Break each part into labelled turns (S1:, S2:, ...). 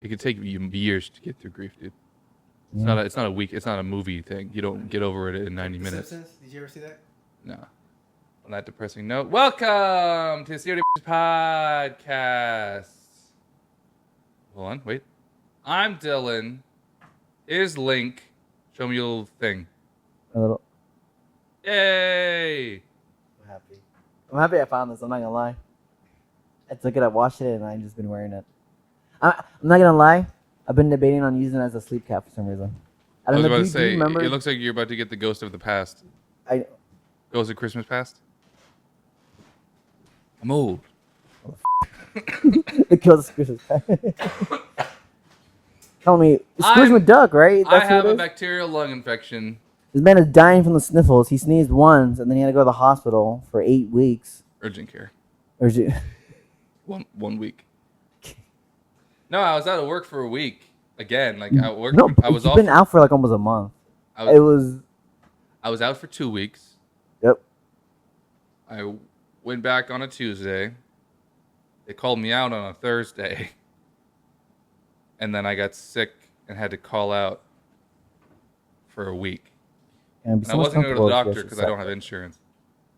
S1: It could take you years to get through grief, dude. It's
S2: Yeah.
S1: not a week. It's not a movie thing. You don't get over it in 90 minutes.
S3: Simpsons? Did you ever see that?
S1: No. On that depressing note, welcome to the SYWB podcast. Hold on, wait. I'm Dylan. Here's Link. Show me your little thing.
S2: A little.
S1: Yay!
S2: I'm happy I found this. I'm not gonna lie. I took it, I washed it, and I've just been wearing it. I'm not gonna lie. I've been debating on using it as a sleep cap for some reason.
S1: I was about to
S2: Do
S1: say,
S2: you remember?
S1: it looks like you're about to get the Ghost of the Past. Ghost of Christmas Past? I'm old.
S2: It kills Scrooge's pet. Tell me, Scrooge McDuck, right?
S1: I
S2: That's
S1: have
S2: who it
S1: a
S2: is?
S1: bacterial lung infection.
S2: This man is dying from the sniffles. He sneezed once, and then he had to go to the hospital for 8 weeks.
S1: Urgent care.
S2: Or is it?
S1: One week. No, I was out of work for a week. Again, like I worked.
S2: No,
S1: I was
S2: you've
S1: off.
S2: been out for like almost a month.
S1: I
S2: It was.
S1: was out for 2 weeks.
S2: Yep.
S1: I went back on a Tuesday. They called me out on a Thursday. And then I got sick and had to call out for a week.
S2: And
S1: I wasn't going to go to the doctor because I don't have insurance.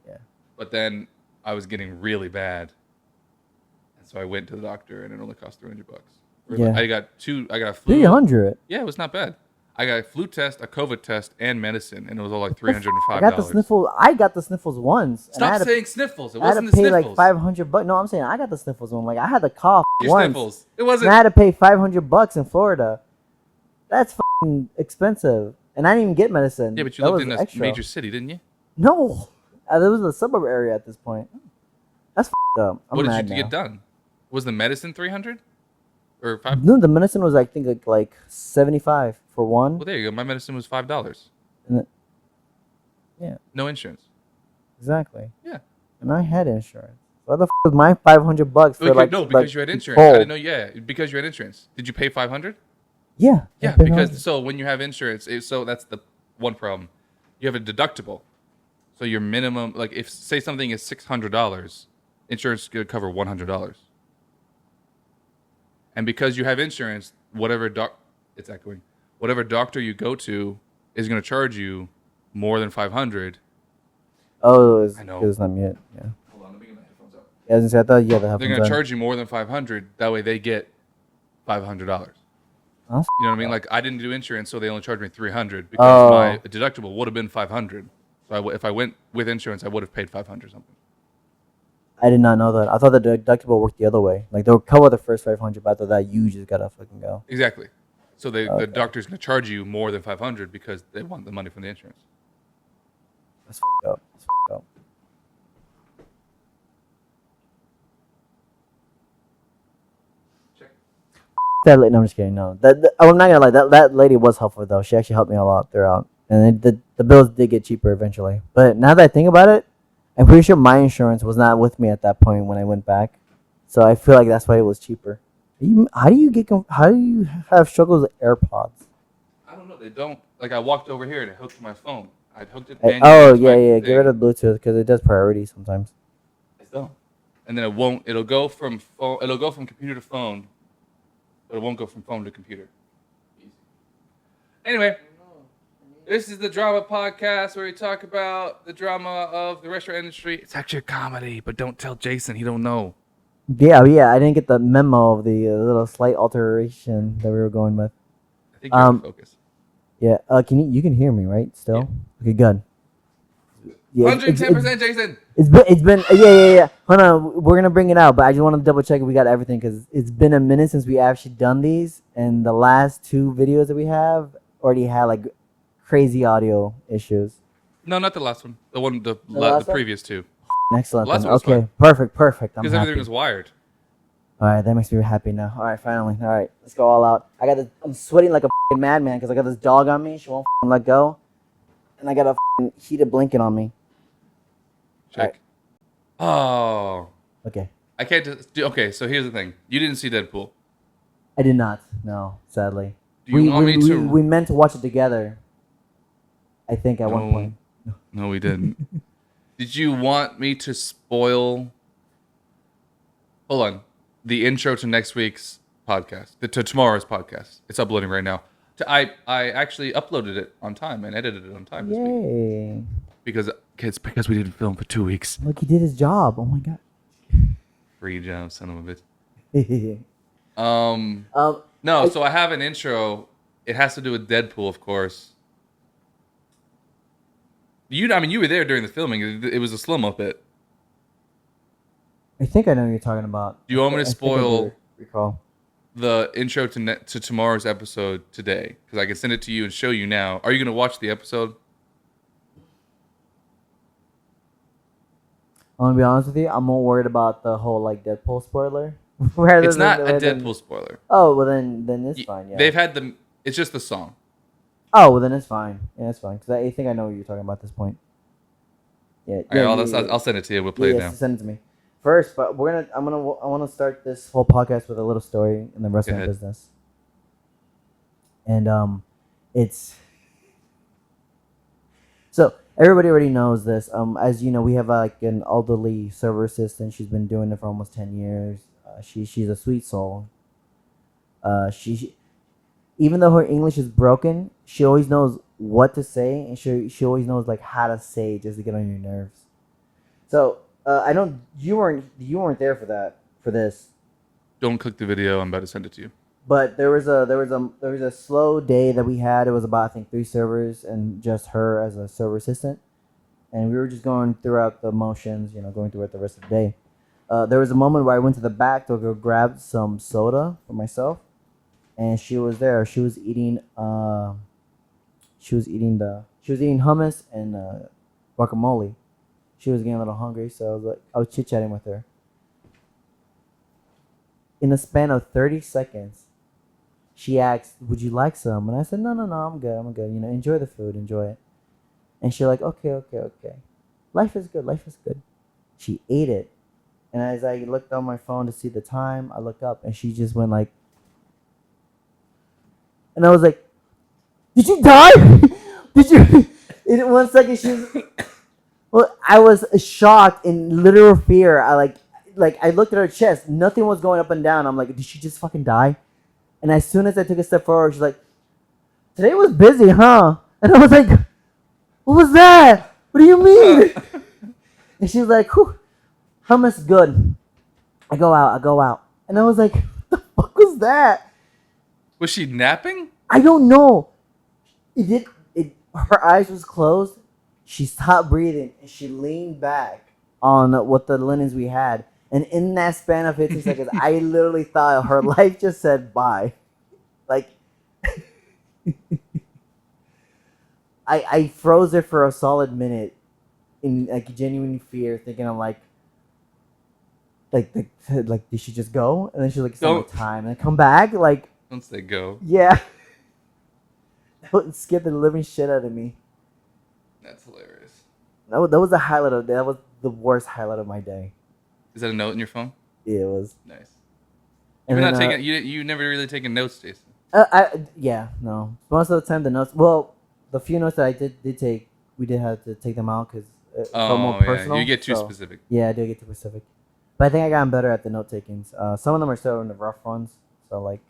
S2: Yeah.
S1: But then I was getting really bad. And so I went to the doctor and it only cost $300.
S2: Yeah.
S1: I got a flu.
S2: 300.
S1: Yeah, it was not bad. I got a flu test, a COVID test, and medicine, and it was all like $305.
S2: I got the sniffles. I got the sniffles once. and I
S1: Stop
S2: had to-
S1: saying sniffles. It
S2: I had
S1: wasn't
S2: to
S1: the
S2: pay
S1: sniffles.
S2: like 500 bucks. No, I'm saying I got the sniffles one. Like I had the cough
S1: Your
S2: once.
S1: sniffles. It
S2: And
S1: wasn't.
S2: I had to pay 500 bucks in Florida. That's fucking expensive. And I didn't even get medicine.
S1: Yeah, but you
S2: That
S1: lived
S2: was
S1: in a
S2: extra.
S1: major city, didn't you?
S2: No, there was a suburb area at this point. That's up. I'm
S1: What did
S2: mad
S1: you
S2: now.
S1: get done? Was the medicine 300 or 5?
S2: No, the medicine was I think like 75 for one.
S1: Well, there you go. My medicine was $5.
S2: And yeah,
S1: No insurance.
S2: exactly.
S1: Yeah.
S2: And I had insurance. Why the was my 500 bucks for
S1: Okay,
S2: like
S1: no, because
S2: like,
S1: you had insurance.
S2: full?
S1: I didn't know. Yeah, because you had insurance. Did you pay 500?
S2: Yeah.
S1: Yeah,
S2: I paid
S1: because
S2: 100.
S1: so when you have insurance, so that's the one problem. You have a deductible. So your minimum, like if say something is $600, insurance is going to cover $100. And because you have insurance, whatever doctor you go to is going to charge you more than $500.
S2: Oh,
S1: I know.
S2: it was not me yet. Yeah.
S1: Hold on, let me get my headphones up.
S2: Yeah, I was gonna say, I thought you had the
S1: They're
S2: headphones
S1: going to
S2: on.
S1: charge you more than $500. That way they get $500.
S2: That's
S1: You know what I mean? Like I didn't do insurance, so they only charged me $300 because
S2: Oh.
S1: my deductible would have been $500. So if I went with insurance, I would have paid $500 something.
S2: I did not know that. I thought the deductible worked the other way. Like they'll cover the first 500, but after that, you just gotta fucking go.
S1: Exactly. So the
S2: Okay.
S1: doctor's going to charge you more than $500 because they want the money from the insurance.
S2: That's fucked up. That's fucked up.
S1: Check.
S2: That lady, no, I'm just kidding. No, I'm not gonna lie. That lady was helpful though. She actually helped me a lot throughout, and the bills did get cheaper eventually. But now that I think about it, I'm pretty sure my insurance was not with me at that point when I went back, so I feel like that's why it was cheaper. How do you have struggles with AirPods?
S1: I don't know. They don't. Like I walked over here and it hooked to my phone. I hooked it.
S2: Oh
S1: manually to
S2: yeah,
S1: my
S2: yeah. Get
S1: thing.
S2: rid of Bluetooth because it does priority sometimes.
S1: It's dumb. And then it won't. It'll go from phone. It'll go from computer to phone, but it won't go from phone to computer. Easy. Anyway, this is the drama podcast where we talk about the drama of the restaurant industry. It's actually a comedy, but don't tell Jason. He don't know.
S2: Yeah, yeah. I didn't get the memo of the little slight alteration that we were going with.
S1: I think you're out of focus.
S2: Yeah. You can hear me right still? Okay, good. Yeah,
S1: 110%, Jason.
S2: It's been yeah. Hold on, we're gonna bring it out, but I just want to double check if we got everything because it's been a minute since we actually done these, and the last 2 videos that we have already had like crazy audio issues.
S1: No, not the last one. The one, the
S2: last one?
S1: previous 2.
S2: Excellent.
S1: Last
S2: then.
S1: one was
S2: Okay,
S1: fine.
S2: perfect. I'm
S1: Because
S2: happy.
S1: everything was wired.
S2: All right, that makes me happy now. All right, finally. All right, let's go all out. I'm sweating like a f***ing madman because I got this dog on me. She won't f***ing let go, and I got a f***ing heated blanket on me.
S1: Check. Oh.
S2: Okay,
S1: I can't just do. Okay, so here's the thing. You didn't see Deadpool.
S2: I did not. No, sadly.
S1: Do you want me to?
S2: We meant to watch it together. I think at one
S1: No.
S2: point.
S1: No, we didn't. Did you want me to spoil? Hold on. The intro to next week's podcast, to tomorrow's podcast. It's uploading right now. I actually uploaded it on time and edited it on time this week
S2: Yay!
S1: because we didn't film for 2 weeks.
S2: Look, he did his job. Oh my god.
S1: Free job, son of a bitch.
S2: um,
S1: No, so I have an intro. It has to do with Deadpool, of course. You were there during the filming. It was a slow-mo bit.
S2: I think I know what you're talking about.
S1: Do you want me to spoil
S2: recall
S1: the intro to tomorrow's episode today? Because I can send it to you and show you now. Are you going to watch the episode?
S2: I'm gonna be honest with you. I'm more worried about the whole like Deadpool spoiler.
S1: It's not a Deadpool spoiler.
S2: Oh well, then it's fine. Yeah.
S1: They've had the. It's just the song.
S2: Oh well, then it's fine. Yeah, it's fine because I think I know what you're talking about at this point. Yeah.
S1: I'll send it to you. We'll play it now.
S2: Send it to me first. But I want to start this whole podcast with a little story in the restaurant business. And it's so everybody already knows this. As you know, we have like an elderly server assistant. She's been doing it for almost 10 years. She's a sweet soul. She even though her English is broken, she always knows what to say, and she always knows like how to say just to get on your nerves. So I don't. You weren't there for this.
S1: Don't click the video. I'm about to send it to you.
S2: But there was a slow day that we had. It was about I think 3 servers and just her as a server assistant, and we were just going throughout the motions, going through it the rest of the day. There was a moment where I went to the back to go grab some soda for myself, and she was there. She was eating hummus and guacamole. She was getting a little hungry, so I was chit chatting with her. In a span of 30 seconds, she asked, "Would you like some?" And I said, "No, I'm good. Enjoy the food, enjoy it." And she's like, "Okay. Life is good." She ate it, and as I looked on my phone to see the time, I looked up, and she just went like, and I was like, "Did you die? Did you?" In 1 second, she was. Well, I was shocked in literal fear. I looked at her chest. Nothing was going up and down. I'm like, did she just fucking die? And as soon as I took a step forward, she's like, "Today was busy, huh?" And I was like, "What was that? What do you mean?" And she was like, "Whew, hummus good." I go out. And I was like, "What the fuck was that?"
S1: Was she napping?
S2: I don't know. Her eyes was closed. She stopped breathing and she leaned back on what the linens we had. And in that span of 15 seconds, I literally thought her life just said bye. Like, I froze there for a solid minute in like genuine fear, thinking I'm like, did she just go? And then she's like, "It's no time," and then come back. Like,
S1: once they go,
S2: yeah, that scared the living shit out of me.
S1: That's hilarious.
S2: That was the highlight of that was the worst highlight of my day.
S1: Is that a note in your phone?
S2: Yeah, it was.
S1: Nice.
S2: And
S1: You're not taking. You never really taken notes, Jason.
S2: No. Most of the time, the notes. Well, the few notes that I did take, we did have to take them out because it felt more personal.
S1: You get too specific.
S2: Yeah, I do get too specific. But I think I gotten better at the note takings. Some of them are still in the rough ones, so like,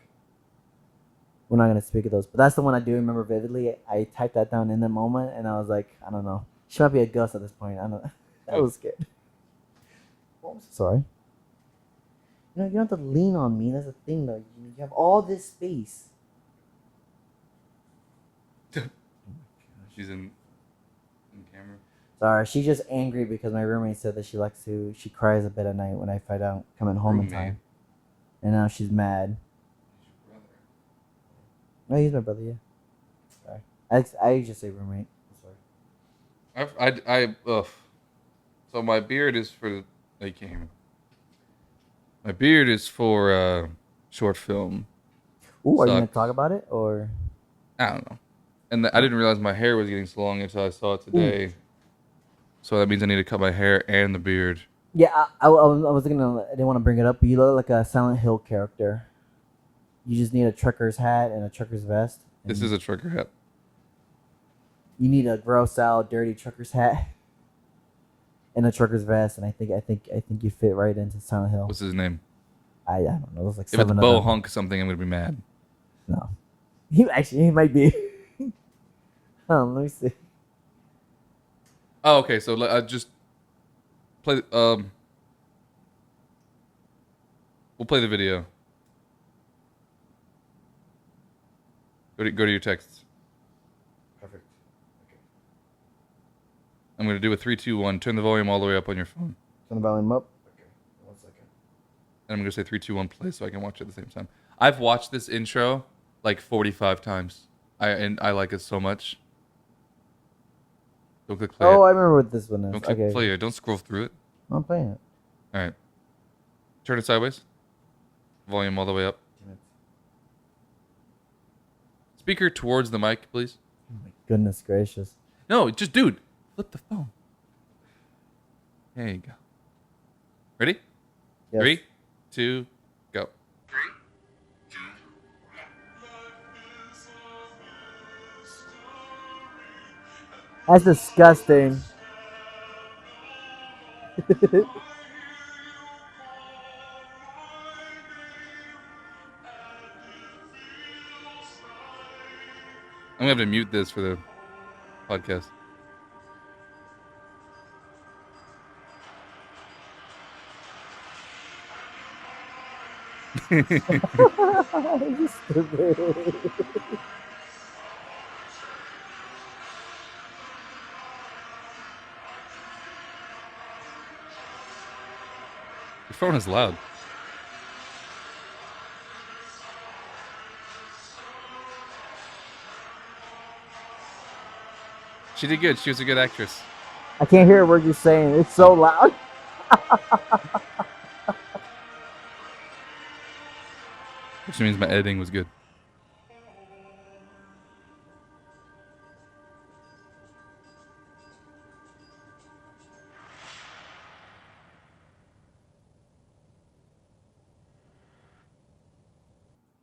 S2: we're not gonna speak of those. But that's the one I do remember vividly. I typed that down in the moment, and I was like, I don't know. She might be a ghost at this point. I don't know. I was scared. Oh, I'm so sorry. You don't have to lean on me. That's the thing, though. You have all this space.
S1: She's in camera.
S2: Sorry, she's just angry because my roommate said that she cries a bit at night when I find out coming home in time. And now she's mad.
S1: He's your brother.
S2: No, he's my brother, yeah. Sorry. I just say roommate.
S1: Sorry. So my beard is for. You can't hear me. My beard is for short film.
S2: Ooh, are you gonna talk about it or?
S1: I don't know. And I didn't realize my hair was getting so long until I saw it today. Ooh. So that means I need to cut my hair and the beard.
S2: Yeah, I didn't want to bring it up, but you look like a Silent Hill character. You just need a trucker's hat and a trucker's vest.
S1: This is a trucker hat.
S2: You need a gross out, dirty trucker's hat and a trucker's vest, and I think you fit right into Silent Hill.
S1: What's his name?
S2: I don't know. There's like
S1: If it's
S2: seven of
S1: Bo
S2: them.
S1: Hunk something, I'm gonna be mad.
S2: No, he might be. Let me see.
S1: Oh, okay. So just play. We'll play the video. Go to your texts.
S3: Perfect. Okay.
S1: I'm gonna do a 3, 2, 1. Turn the volume all the way up on your phone,
S2: Turn the volume up.
S3: Okay. 1 second.
S1: and I'm gonna say 3, 2, 1, play, so I can watch it at the same time. I've watched this intro like 45 times. I like it so much. Don't click play
S2: Oh, I
S1: it.
S2: remember what this one is.
S1: Don't click
S2: Okay,
S1: play it. Don't scroll through it.
S2: I'm playing it.
S1: All right. Turn it sideways. Volume all the way up.
S3: Damn it.
S1: Speaker towards the mic, please.
S2: Oh my goodness gracious.
S1: No, just dude, flip the phone. There you go. Ready?
S2: Yes.
S1: 3, 2, go.
S2: That's disgusting.
S1: I'm gonna have to mute this for the podcast.
S2: You stupid.
S1: Your phone is loud. She did good. She was a good actress.
S2: I can't hear a word you're saying. It's so loud.
S1: Which means my editing was good.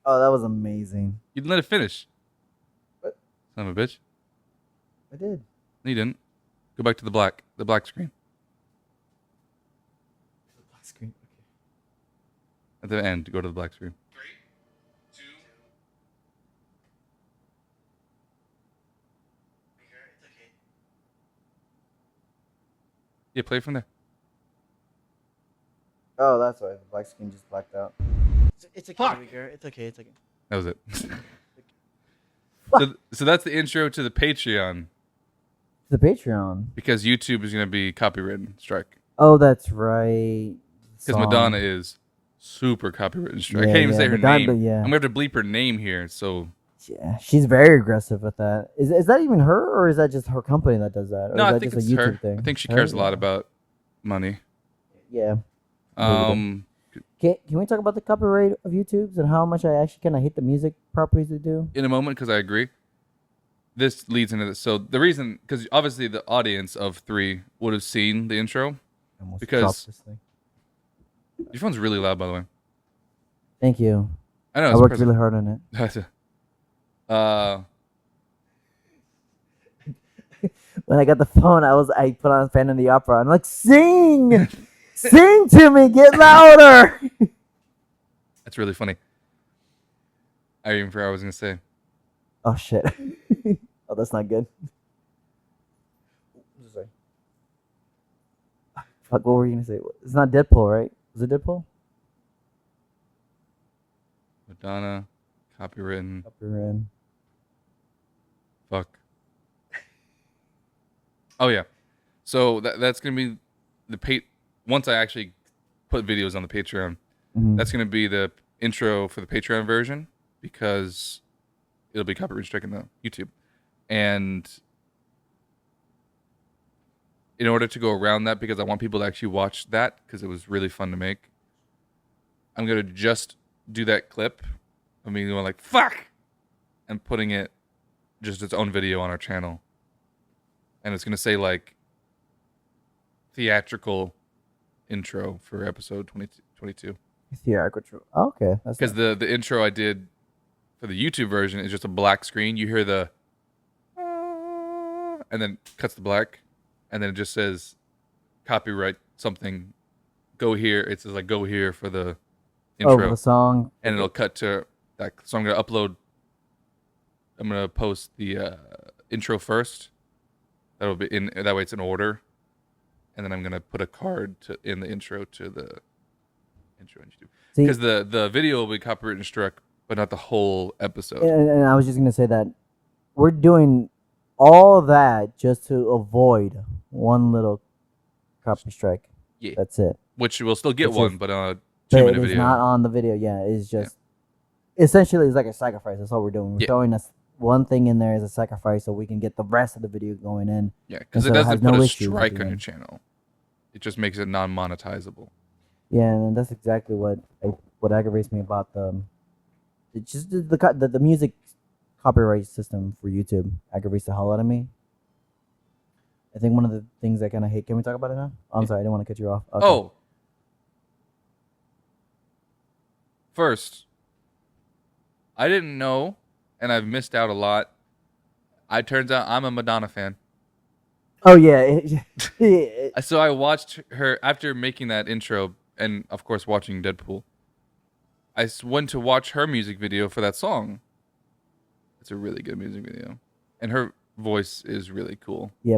S2: Oh, that was amazing.
S1: You didn't let it finish.
S2: What?
S1: Son of a bitch.
S2: I did.
S1: No, you didn't. Go back to the black screen.
S3: The black screen. Okay.
S1: At the end, go to the black screen. 3, 2.
S3: It's okay.
S1: Yeah, play from there.
S2: Oh, that's why the black screen just blacked out.
S3: It's okay,
S1: Fuck.
S3: Rigger. It's okay. It's okay.
S1: That was it. So that's the intro to the Patreon,
S2: The Patreon.
S1: because YouTube is going to be copywritten strike.
S2: Oh, that's right.
S1: Because
S2: Song.
S1: Madonna is super copywritten strike. I
S2: Yeah,
S1: can't even
S2: yeah,
S1: say her
S2: Madonna,
S1: name.
S2: yeah.
S1: I'm going to have to bleep her name here. So
S2: Yeah, she's very aggressive with that. Is that even her, or is that just her company that does that? Or
S1: no,
S2: is
S1: I
S2: that
S1: think
S2: just
S1: it's
S2: a YouTube
S1: her.
S2: thing?
S1: I think she
S2: Her?
S1: cares a lot
S2: Yeah.
S1: about money.
S2: Yeah. Can we talk about the copyright of YouTube's and how much I actually kind of hate the music properties they do?
S1: In a moment, because I agree. This leads into this. So the reason, because obviously the audience of 3 would have seen the intro.
S2: I almost
S1: Because-
S2: dropped this thing.
S1: Your phone's really loud, by the way.
S2: Thank you.
S1: I know.
S2: I
S1: It's
S2: worked
S1: impressive.
S2: really hard on it. When I got the phone, I put on Phantom of the Opera. I'm like, sing, sing to me, get louder.
S1: That's really funny. I even forgot what I was gonna say.
S2: Oh shit. Oh, that's not good.
S3: Sorry.
S2: Fuck, what were you gonna say? It's not Deadpool, right? Was it Deadpool?
S1: Madonna, copywritten.
S2: Copyright.
S1: Fuck. Oh yeah. So that's gonna be the once I actually put videos on the Patreon.
S2: Mhm.
S1: That's gonna be the intro for the Patreon version, because it'll be copyright stricken on YouTube. And in order to go around that, because I want people to actually watch that, because it was really fun to make, I'm gonna just do that clip of me going like fuck and putting it just its own video on our channel. And it's gonna say like theatrical intro for episode 22.
S2: Theatrical. Oh, okay. That's
S1: Because the intro I did for the YouTube version is just a black screen. You hear the and then cuts to black, and then it just says copyright something. Go here. It says like go here for the intro,
S2: the song.
S1: and it'll cut to that. So I'm gonna upload. I'm gonna post the intro first. That'll be in that way. It's in order, and then I'm gonna put a card in the intro to the intro on YouTube
S2: See,
S1: because the video will be copyright struck, but not the whole episode.
S2: and I was just gonna say that we're doing all that just to avoid one little copy strike.
S1: Yeah.
S2: That's it.
S1: Which we'll still get
S2: Which
S1: one,
S2: is-
S1: but on a
S2: But
S1: 2-minute
S2: it is
S1: video.
S2: not on the video. Yeah, it's just essentially it's like a sacrifice. That's all we're doing. We're
S1: Yeah.
S2: throwing us one thing in there as a sacrifice so we can get the rest of the video going in.
S1: Yeah, because
S2: And
S1: it
S2: so it
S1: doesn't
S2: has
S1: put
S2: no
S1: a
S2: issues at
S1: strike
S2: the
S1: on your
S2: end.
S1: channel. It just makes it non-monetizable.
S2: Yeah, and that's exactly what aggravates me about it's just the music copyright system for YouTube aggravates the hell out of me. I think one of the things I kind of hate. Can we talk about it now? Oh, I'm sorry, I didn't want to cut you off. Okay.
S1: Oh. First, I didn't know, and I've missed out a lot. Turns out I'm a Madonna fan.
S2: Oh yeah.
S1: So I watched her after making that intro, and of course watching Deadpool. I went to watch her music video for that song. It's a really good music video, and her voice is really cool.
S2: Yeah,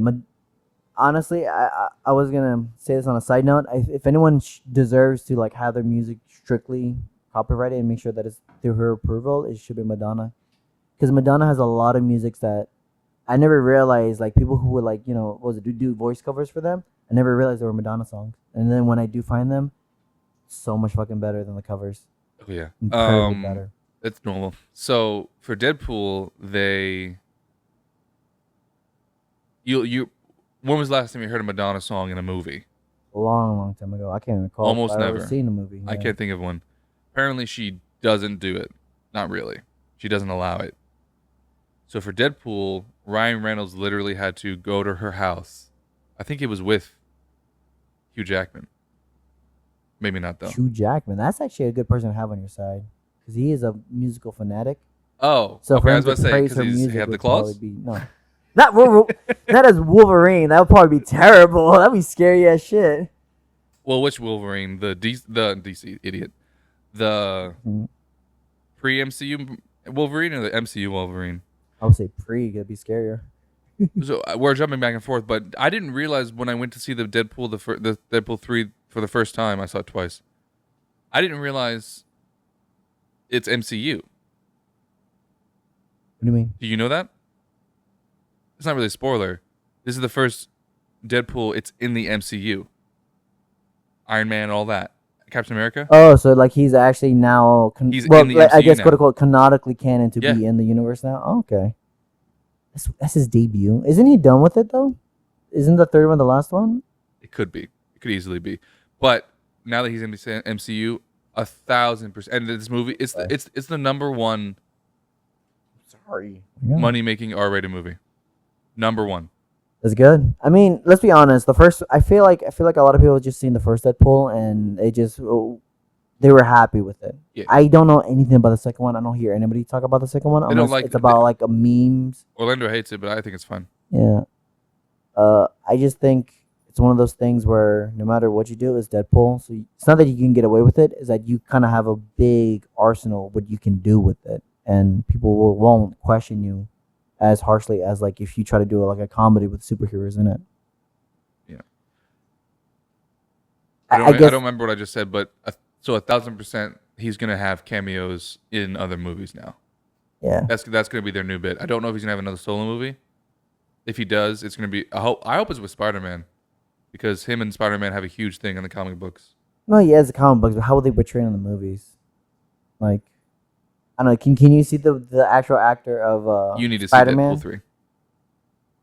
S2: honestly, I was gonna say this on a side note. If anyone deserves to like have their music strictly copyrighted and make sure that it's through her approval, it should be Madonna, because Madonna has a lot of music that I never realized. Like people who would like what was it do voice covers for them. I never realized they were Madonna songs, and then when I do find them, so much fucking better than the covers.
S1: Oh yeah,
S2: Incredibly better.
S1: It's normal. So for Deadpool, you when was the last time you heard a Madonna song in a movie?
S2: A long time ago. I can't even recall.
S1: Almost
S2: if I've ever
S1: never.
S2: seen a movie.
S1: I
S2: yeah.
S1: can't think of one. Apparently, she doesn't do it. Not really. She doesn't allow it. So for Deadpool, Ryan Reynolds literally had to go to her house. I think it was with Hugh Jackman. Maybe not though.
S2: Hugh Jackman. That's actually a good person to have on your side because he is a musical fanatic.
S1: Oh,
S2: So for
S1: okay. I
S2: him
S1: was about to say
S2: praise her
S1: because
S2: music
S1: he have the
S2: would probably
S1: claws.
S2: be no, not as Wolverine. That would probably be terrible. That'd be scary as shit.
S1: Well, which Wolverine? The DC idiot. The
S2: Mhm.
S1: pre-MCU Wolverine or the MCU Wolverine?
S2: I would say it'd be scarier.
S1: So we're jumping back and forth, but I didn't realize when I went to see the Deadpool, the Deadpool 3 for the first time. I saw it twice. I didn't realize it's MCU.
S2: What do you mean?
S1: Do you know that? It's not really a spoiler. This is the first Deadpool. It's in the MCU. Iron Man, all that. Captain America.
S2: Oh, so like he's actually now
S1: He's in the
S2: like, I
S1: MCU
S2: guess
S1: now.
S2: quote unquote canonically canon to
S1: Yeah.
S2: be in the universe now. Oh, okay. That's his debut. Isn't he done with it though? Isn't the third one the last one?
S1: It could be. It could easily be. But now that he's in the MCU, 1,000%. And this movie, it's the number one
S2: Sorry.
S1: money making R-rated movie. Number one.
S2: That's good. I mean, let's be honest. The first, I feel like a lot of people just seen the first Deadpool and they were happy with it.
S1: Yeah.
S2: I don't know anything about the second one. I don't hear anybody talk about the second one
S1: They don't
S2: unless
S1: like
S2: it's about like a memes.
S1: Orlando hates it, but I think it's fun.
S2: Yeah. I just think it's one of those things where no matter what you do, it's Deadpool. So it's not that you can get away with it; it's that you kind of have a big arsenal what you can do with it, and people won't question you as harshly as like if you try to do like a comedy with superheroes in it.
S1: Yeah.
S2: I
S1: I
S2: guess
S1: don't remember what I just said, but so 1,000% he's gonna have cameos in other movies now.
S2: yeah.
S1: That's gonna be their new bit. I don't know if he's gonna have another solo movie. If he does, it's gonna be. I hope it's with Spider-Man, because him and Spider-Man have a huge thing in the comic books.
S2: No, yeah, it's a comic books, but how would they portray it in the movies? Like, I don't know. Can you see the actual actor of
S1: You need to
S2: Spider-Man?
S1: see Deadpool 3.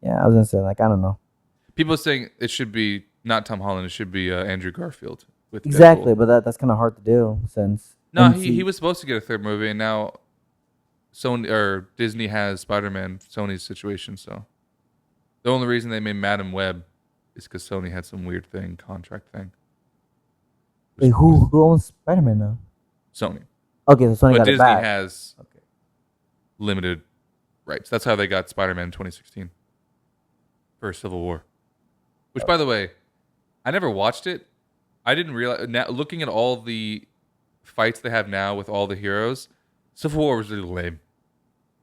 S2: Yeah, I was gonna say like I don't know
S1: People are saying it should be not Tom Holland. It should be Andrew Garfield with
S2: exactly,
S1: Deadpool.
S2: but that's kind of hard to do since
S1: No,
S2: MC
S1: he was supposed to get a third movie, and now Sony or Disney has Spider-Man. Sony's situation, so the only reason they made Madam Web is because Sony had some weird contract thing.
S2: Wait, who owns Spider-Man now?
S1: Sony,
S2: Okay, so Sony
S1: but
S2: got
S1: Disney
S2: it back.
S1: has
S2: Okay.
S1: limited rights. That's how they got Spider-Man in 2016 for Civil War. Which, by the way, I never watched it. I didn't realize. Now, looking at all the fights they have now with all the heroes, Civil War was really lame.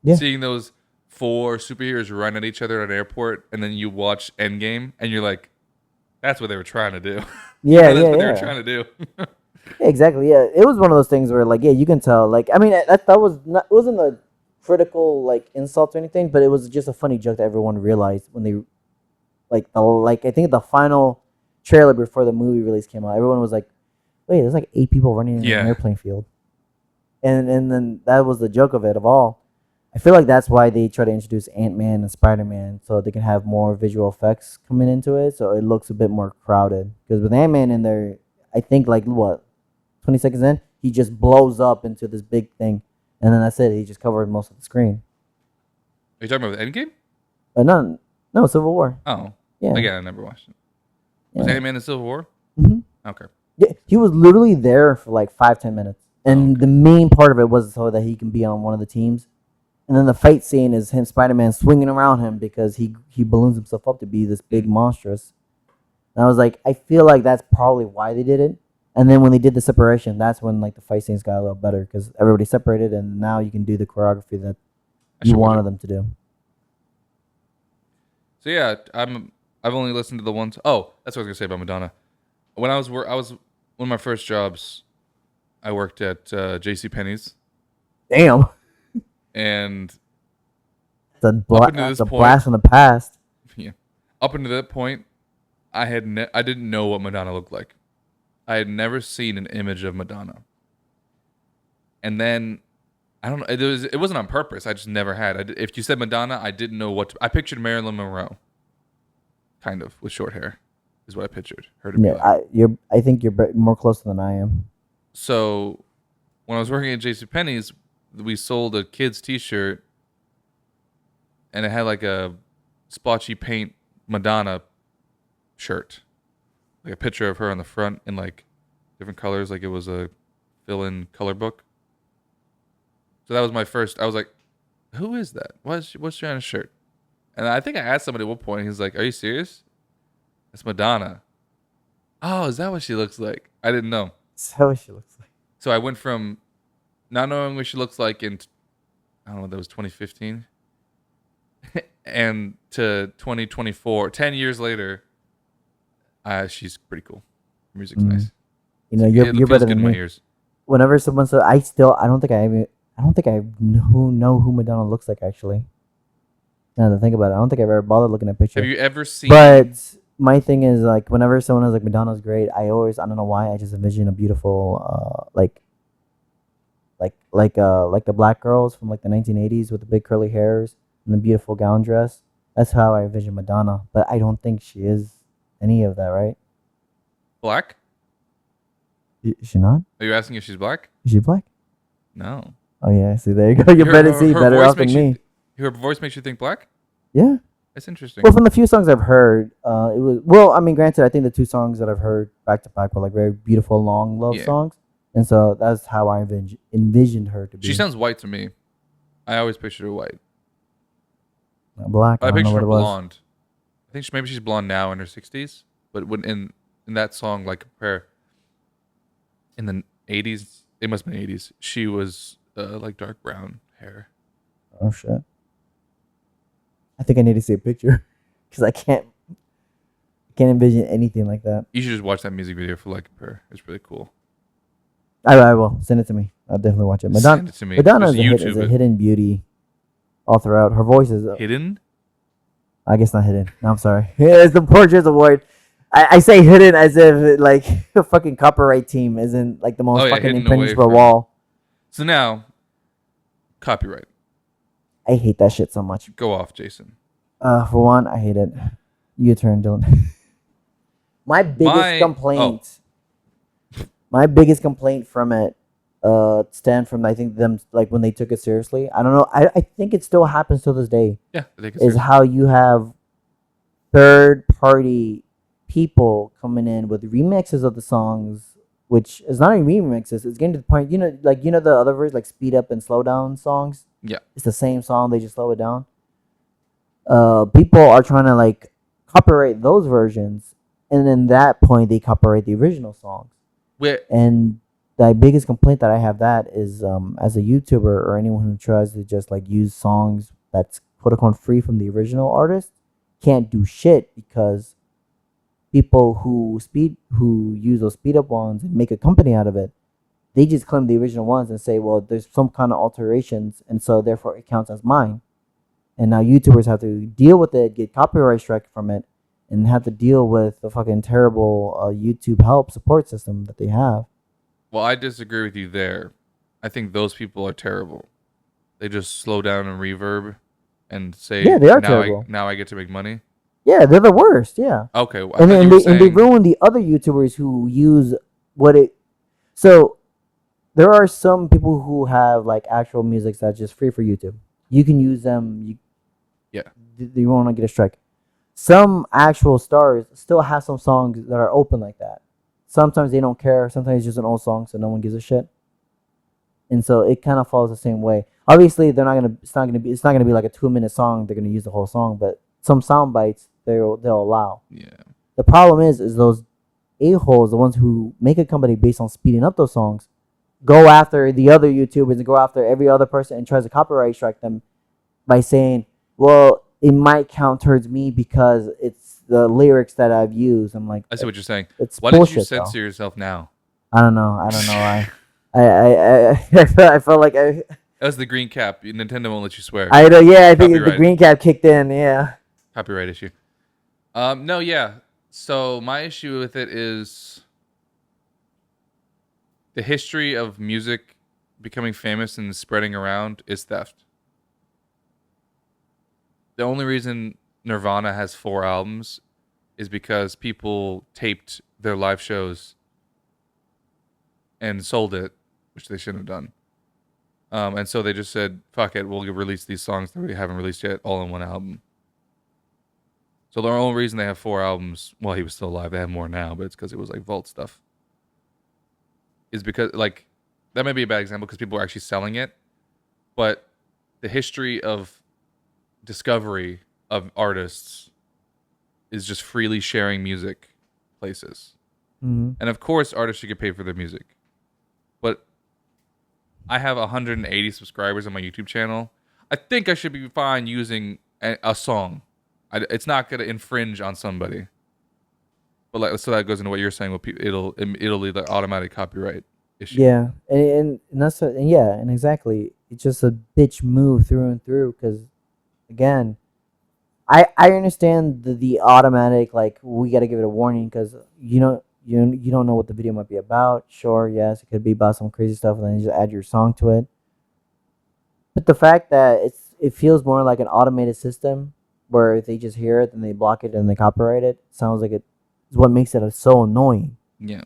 S2: Yeah.
S1: Seeing those 4 superheroes run at each other at an airport, and then you watch Endgame, and you're like, "That's what they were trying to do."
S2: Yeah,
S1: That's
S2: yeah,
S1: what they
S2: yeah.
S1: were trying to do.
S2: Yeah, exactly. Yeah, it was one of those things where, like, yeah, you can tell. Like, I mean, that was not. It wasn't a critical like insult or anything, but it was just a funny joke that everyone realized when they, like I think the final trailer before the movie release came out. Everyone was like, "Wait, there's like 8 people running in
S1: Yeah.
S2: an airplane field," and then that was the joke of it of all. I feel like that's why they try to introduce Ant-Man and Spider-Man so they can have more visual effects coming into it, so it looks a bit more crowded. Because with Ant-Man in there, I think like what 20 seconds in, he just blows up into this big thing, and then that's it. He just covered most of the screen.
S1: Are you talking about Endgame?
S2: No, Civil War.
S1: Oh,
S2: Yeah,
S1: again, I never watched it. Was
S2: yeah.
S1: Ant-Man in Civil War?
S2: hmm
S1: Okay.
S2: Yeah, he was literally there for like 5-10 minutes, and
S1: okay.
S2: the main part of it was so that he can be on one of the teams. And then the fight scene is him, Spider-Man, swinging around him because he balloons himself up to be this big monstrous. And I was like, I feel like that's probably why they did it. And then when they did the separation, that's when like the fight scenes got a little better because everybody separated, and now you can do the choreography that you wanted them to do.
S1: So yeah, I've only listened to the ones. Oh, that's what I was gonna say about Madonna. When I was one of my first jobs, I worked at J.C. Penney's,
S2: Damn,
S1: and
S2: it's a
S1: up until this point,
S2: blast from the past.
S1: yeah, up until that point, I didn't know what Madonna looked like. I had never seen an image of Madonna, and then I don't know. It wasn't on purpose. I just never had. If you said Madonna, I didn't know what I pictured. Marilyn Monroe, kind of with short hair, is what I pictured her to be like.
S2: I think you're more closer than I am.
S1: So when I was working at JCPenney's, we sold a kid's T-shirt, and it had like a splotchy paint Madonna shirt, like a picture of her on the front in like different colors, like it was a fill-in color book. So that was my first. I was like, "Who is that? What's she on a shirt?" And I think I asked somebody at one point. He's like, "Are you serious? It's Madonna." Oh, is that what she looks like? I didn't know.
S2: So what she looks like.
S1: So I went from not knowing what she looks like in, I don't know, that was 2015, and to 2024, 10 years later, she's pretty cool. Her music's nice.
S2: You know, you're
S1: feels
S2: better
S1: good
S2: than
S1: in my
S2: me.
S1: ears.
S2: Whenever someone says, I don't think I know who Madonna looks like actually. Now to think about it, I don't think I've ever bothered looking at pictures.
S1: Have you ever seen?
S2: But my thing is like whenever someone is like Madonna's great, I don't know why I just envision a beautiful like the black girls from like the 1980s with the big curly hairs and the beautiful gown dress. That's how I envision Madonna, but I don't think she is any of that, right?
S1: Black?
S2: Is she not?
S1: Are you asking if she's black?
S2: Is she black?
S1: No.
S2: Oh yeah, see there you go. You're better off than me.
S1: Her voice makes you think black?
S2: Yeah.
S1: That's interesting.
S2: Well, from the few songs I've heard, it was well. I mean, granted, I think the 2 songs that I've heard back to back were like very beautiful, long love songs, and so that's how I envisioned her to be.
S1: She sounds white to me. I always pictured her white.
S2: Black.
S1: I
S2: don't know
S1: pictured
S2: what
S1: her
S2: it was.
S1: blonde. I think maybe she's blonde now in her 60s, but when in that song, like compare in the 80s, it must have been 80s. She was like dark brown hair.
S2: Oh shit! I think I need to see a picture because I can't envision anything like that.
S1: You should just watch that music video for like compare. It's really cool.
S2: I will send it to me. I'll definitely watch it.
S1: Send it to me.
S2: Madonna
S1: Just
S2: is a hidden beauty all throughout. Her voice is
S1: hidden.
S2: I guess not hidden. No, I'm sorry. It's the poor choice of word. I say hidden as if like a fucking copyright team isn't like the most fucking infringed for a wall.
S1: So now, copyright.
S2: I hate that shit so much.
S1: Go off, Jason.
S2: For one, I hate it. Your turn, Dylan. My biggest complaint from it stemmed from I think them like when they took it seriously. I don't know. I think it still happens to this day.
S1: Yeah, I think
S2: is how you have third party people coming in with remixes of the songs, which is not even remixes. It's getting to the point, the other versions like speed up and slow down songs.
S1: Yeah,
S2: it's the same song. They just slow it down. People are trying to like copyright those versions, and then that point they copyright the original songs. And the biggest complaint that I have that is as a YouTuber or anyone who tries to just like use songs that's quote unquote free from the original artist can't do shit because people who use those speed up ones and make a company out of it, they just claim the original ones and say, well, there's some kind of alterations and so therefore it counts as mine. And now YouTubers have to deal with it, get copyright strike from it, and have to deal with the fucking terrible YouTube help support system that they have.
S1: Well, I disagree with you there. I think those people are terrible. They just slow down and reverb and say,
S2: Yeah, they are terrible.
S1: Now I get to make money.
S2: Yeah, they're the worst. Yeah.
S1: Okay. Well,
S2: And they ruin the other YouTubers who use what it. So there are some people who have like actual music that's just free for YouTube. You can use them. You won't get a strike. Some actual stars still have some songs that are open like that. Sometimes they don't care. Sometimes it's just an old song, so no one gives a shit. And so it kind of follows the same way. Obviously, they're not gonna. It's not gonna be like a 2-minute song. They're gonna use the whole song, but some sound bites they'll allow.
S1: Yeah.
S2: The problem is those a-holes, the ones who make a company based on speeding up those songs, go after the other YouTubers and go after every other person and tries to copyright strike them by saying, well, it might count towards me because it's the lyrics that I've used. I'm like,
S1: I see what you're saying.
S2: It's
S1: Why
S2: bullshit,
S1: did you censor
S2: though.
S1: yourself now?
S2: I don't know. I felt like
S1: That was the green cap. Nintendo won't let you swear.
S2: I think the
S1: Copyright.
S2: green cap kicked in. Yeah.
S1: Copyright issue. No, yeah. So my issue with it is the history of music becoming famous and spreading around is theft. The only reason Nirvana has 4 albums is because people taped their live shows and sold it, which they shouldn't have done. And so they just said, fuck it, we'll release these songs that we haven't released yet all in one album. So the only reason they have 4 albums, while he was still alive, they have more now, but it's because it was like vault stuff. Is because, like, that may be a bad example because people are actually selling it, but the history of discovery of artists is just freely sharing music places.
S2: Mm-hmm.
S1: And of course, artists should get paid for their music. But I have 180 subscribers on my YouTube channel. I think I should be fine using a song. It's not going to infringe on somebody. But like, so that goes into what you're saying. It'll lead the automatic copyright issue.
S2: Yeah, and that's and exactly. It's just a bitch move through and through. Because again, I understand the automatic, like, we got to give it a warning because you don't know what the video might be about. Sure, yes, it could be about some crazy stuff, and then you just add your song to it. But the fact that it feels more like an automated system where if they just hear it, then they block it and they copyright it, sounds like it is what makes it so annoying.
S1: Yeah.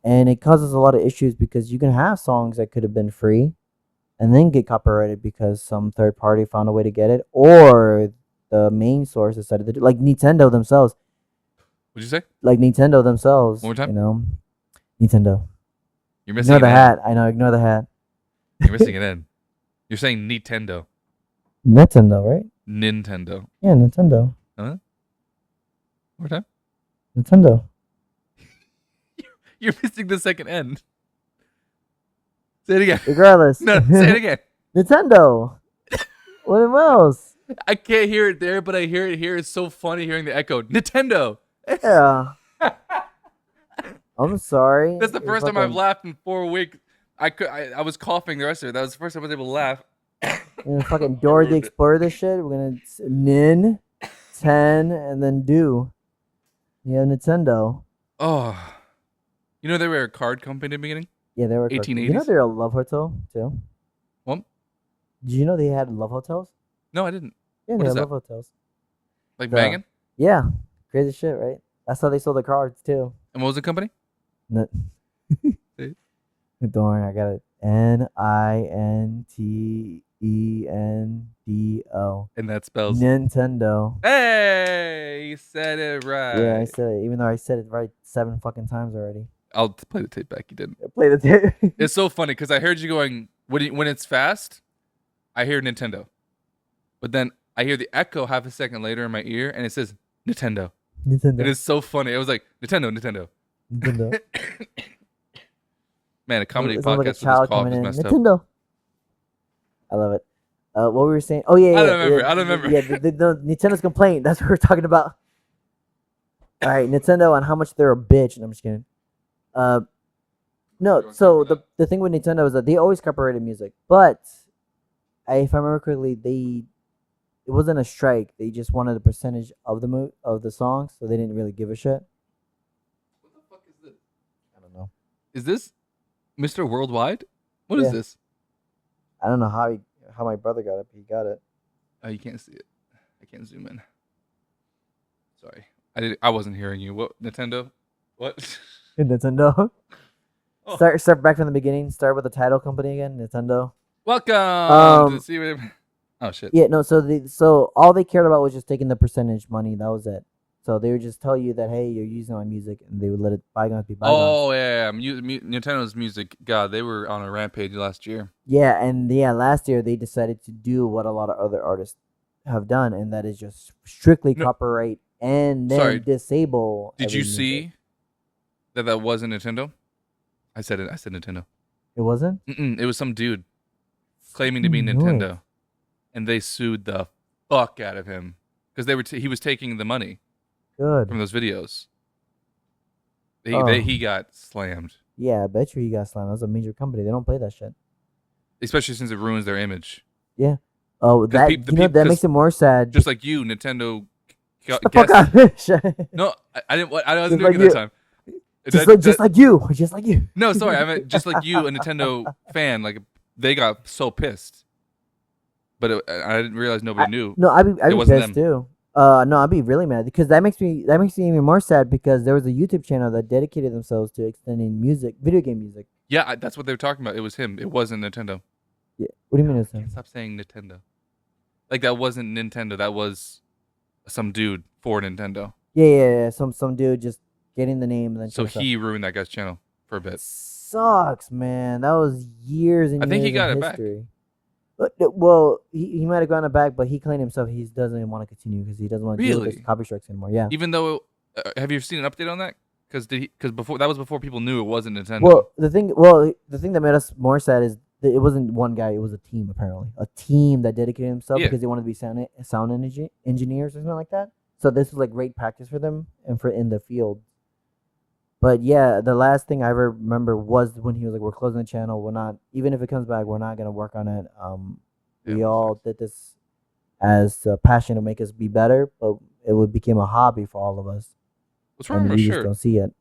S2: And it causes a lot of issues because you can have songs that could have been free and then get copyrighted because some third party found a way to get it, or the main source decided to do, like Nintendo themselves.
S1: What'd you say?
S2: Like Nintendo themselves.
S1: One more time?
S2: You know, Nintendo.
S1: You're missing
S2: Ignore the
S1: an N.
S2: hat. I know, ignore the hat.
S1: You're missing an N. You're saying Nintendo.
S2: Nintendo, right?
S1: Nintendo.
S2: Yeah, Nintendo.
S1: Huh? One more time?
S2: Nintendo.
S1: You're missing the second N. Say it again.
S2: Regardless.
S1: No, say it again.
S2: Nintendo. What else?
S1: I can't hear it there, but I hear it here. It's so funny hearing the echo. Nintendo.
S2: Yeah. I'm sorry.
S1: That's the
S2: You're
S1: first time I've
S2: fucking-
S1: laughed in 4 weeks. I was coughing the rest of it. That was the first time I was able to laugh.
S2: We're gonna fucking Dora the Explorer this shit. We're gonna nin, 10, and then do. Yeah, Nintendo.
S1: Oh. You know they were a card company in the beginning?
S2: Yeah, they were.
S1: 1880s?
S2: You know they're a love hotel too.
S1: What?
S2: Did you know they had love hotels?
S1: No, I didn't.
S2: Yeah,
S1: What
S2: they
S1: is
S2: had
S1: that?
S2: love hotels.
S1: Like
S2: The-
S1: banging?
S2: Yeah, crazy shit, right? That's how they sold the cards too.
S1: And what was the company?
S2: N-
S1: See?
S2: Don't worry, I got it. Nintendo.
S1: And that spells.
S2: Nintendo.
S1: Hey, you said it right.
S2: Yeah, I said it. Even though I said it right 7 fucking times already.
S1: I'll play the tape back. You didn't.
S2: Play the tape.
S1: It's so funny because I heard you going, when it's fast, I hear Nintendo. But then I hear the echo half a second later in my ear, and it says Nintendo.
S2: Nintendo.
S1: It is so funny. It was like, Nintendo.
S2: Nintendo.
S1: Man, a comedy
S2: It sounds like a
S1: podcast with this
S2: child
S1: cough
S2: coming
S1: is
S2: in.
S1: messed up.
S2: Nintendo. I love it. What were we saying? Oh yeah,
S1: I
S2: yeah,
S1: don't remember.
S2: yeah,
S1: I don't remember.
S2: Yeah, the Nintendo's complaint. That's what we're talking about. All right, Nintendo on how much they're a bitch. And I'm just kidding. No.
S1: wanna
S2: So
S1: talk about
S2: the thing with Nintendo is that they always copyrighted music, but if I remember correctly, it wasn't a strike. They just wanted a percentage of the song, so they didn't really give a shit.
S1: What the fuck is this?
S2: I don't know.
S1: Is this Mr. Worldwide? What is
S2: Yeah.
S1: this?
S2: I don't know how my brother got it, but he got it.
S1: Oh, you can't see it. I can't zoom in. Sorry. I wasn't hearing you. What, Nintendo? What?
S2: Nintendo.
S1: Oh.
S2: Start back from the beginning. Start with the title company again. Nintendo.
S1: Welcome to the SYWB. Oh shit.
S2: Yeah, no. So all they cared about was just taking the percentage money. That was it. So they would just tell you that, hey, you're using my music, and they would let it bygones be bygones.
S1: Oh yeah. Nintendo's music. God, they were on a rampage last year.
S2: Yeah, and last year they decided to do what a lot of other artists have done, and that is just strictly copyright and then
S1: Sorry.
S2: disable.
S1: Did
S2: every
S1: you
S2: music.
S1: see that wasn't Nintendo? I said it. I said Nintendo.
S2: It wasn't?
S1: It was some dude claiming to be
S2: Noise.
S1: Nintendo, and they sued the fuck out of him because he was taking the money
S2: Good.
S1: from those videos.
S2: Oh.
S1: He got slammed,
S2: Yeah, I bet you he got slammed. That's a major company. They don't play that shit.
S1: especially since it ruins their image.
S2: Oh,
S1: 'Cause
S2: that
S1: because
S2: makes it more sad.
S1: Just like you, Nintendo.
S2: Shut the fuck up. Shut-
S1: No, I didn't. I wasn't
S2: Just
S1: doing
S2: like
S1: it that time.
S2: just like you. Just like you.
S1: No, sorry. I meant just like you, a Nintendo fan. Like they got so pissed, but I didn't realize nobody knew.
S2: No, I'd be
S1: wasn't
S2: pissed too. No, I'd be really mad because that makes me even more sad because there was a YouTube channel that dedicated themselves to extending video game music.
S1: Yeah, that's what they were talking about. It was him. It wasn't Nintendo.
S2: Yeah. What do you mean it's
S1: Can't
S2: him?
S1: stop saying Nintendo. Like that wasn't Nintendo. That was some dude for Nintendo.
S2: Yeah. Some dude just getting the name and then.
S1: So
S2: changed stuff.
S1: he ruined that guy's channel for a bit.
S2: Sucks, man. That was years and
S1: I think
S2: years
S1: he got
S2: in
S1: it back.
S2: history. Well, he might have gotten it back, but he claimed himself he doesn't want to continue because he doesn't want to deal with
S1: Really?
S2: this copy strikes anymore. Yeah.
S1: Even though, have you seen an update on that? Because before that was before people knew it wasn't Nintendo.
S2: Well, the thing that made us more sad is that it wasn't one guy; it was a team. Apparently, a team that dedicated himself
S1: Yeah.
S2: because they wanted to be sound engineers or something like that. So this was like great practice for them and for in the field. But yeah, the last thing I ever remember was when he was like, "We're closing the channel. We're not even if it comes back, we're not gonna work on it." We
S1: Yeah,
S2: all did this as a passion to make us be better, but became a hobby for all of us,
S1: What's wrong
S2: and
S1: with
S2: we
S1: my
S2: just
S1: shirt?
S2: don't see it.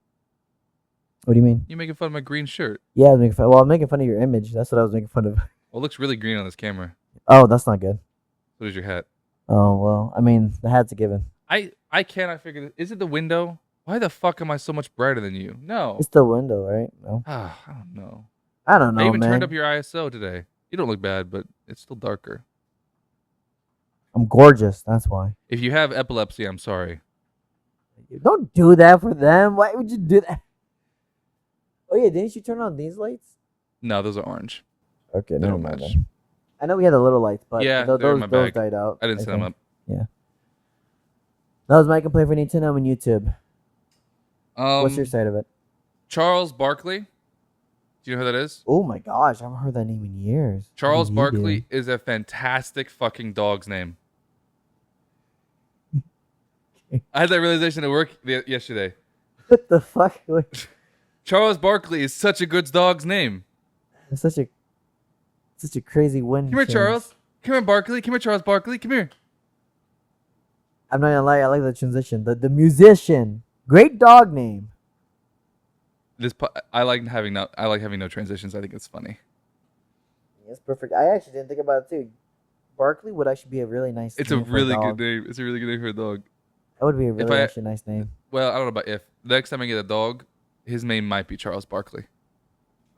S2: What do you mean?
S1: You making fun of my green shirt?
S2: Yeah, I was making fun. Well, I'm making fun of your image. That's what I was making fun of.
S1: Well, it looks really green on this camera.
S2: Oh, that's not good.
S1: So does your hat.
S2: Oh well, I mean the hat's a given.
S1: I cannot figure this. Is it the window? Why the fuck am I so much brighter than you? No.
S2: It's the window, right? No,
S1: I don't know.
S2: I don't know,
S1: I even
S2: man.
S1: turned up your ISO today. You don't look bad, but it's still darker.
S2: I'm gorgeous. That's why.
S1: If you have epilepsy, I'm sorry.
S2: Don't do that for them. Why would you do that? Oh yeah, didn't you turn on these lights?
S1: No, those are orange.
S2: Okay,
S1: They
S2: never
S1: don't
S2: mind
S1: match.
S2: then. I know we had the little lights, but
S1: Yeah, they're in my
S2: those
S1: bag.
S2: died out.
S1: I didn't set them
S2: think.
S1: up.
S2: That was my complaint for Nintendo and YouTube. What's your side of it?
S1: Charles Barkley. Do you know who that is?
S2: Oh my gosh, I haven't heard that name in years. What
S1: Charles
S2: did he
S1: Barkley
S2: do?
S1: is a fantastic fucking dog's name. I had that realization at work yesterday.
S2: What the fuck? Wait,
S1: Charles Barkley is such a good dog's name.
S2: It's such a crazy win.
S1: Come here,
S2: chance.
S1: Charles. Come here, Barkley. Come here, Charles Barkley. Come here.
S2: I'm not gonna lie, I like the transition. The musician, great dog name.
S1: I like having no transitions. I think it's funny.
S2: It's perfect. I actually didn't think about it too. Barkley would actually be a really nice.
S1: It's a
S2: name for
S1: really
S2: dog.
S1: good name. It's a really good name for a dog.
S2: That would be a
S1: If
S2: really
S1: I-
S2: actually nice name.
S1: Well, I don't know about if. The next time I get a dog, his name might be Charles Barkley.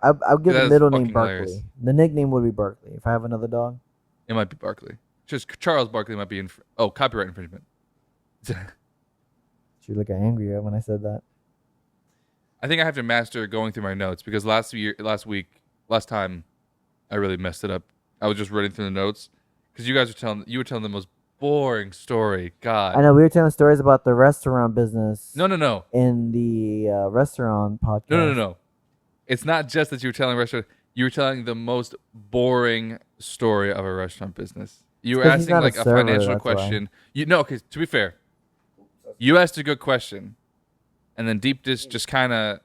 S2: I'll give
S1: That
S2: the
S1: is
S2: middle name
S1: fucking
S2: Barkley.
S1: hilarious.
S2: The nickname would be Barkley. If I have another dog,
S1: It might be Barkley. Just Charles Barkley might be copyright infringement.
S2: she look angry when I said that.
S1: I think I have to master going through my notes because last time, I really messed it up. I was just reading through the notes because you were telling the most boring story. God.
S2: I know we were telling stories about the restaurant business.
S1: No.
S2: In the restaurant podcast.
S1: No. It's not just that you were telling a restaurant. You were telling the most boring story of a restaurant business. You were
S2: 'cause he's
S1: asking
S2: not a
S1: like a
S2: server,
S1: financial
S2: that's why.
S1: question. You know, okay, to be fair, you asked a good question, and then Deep Dish just kind of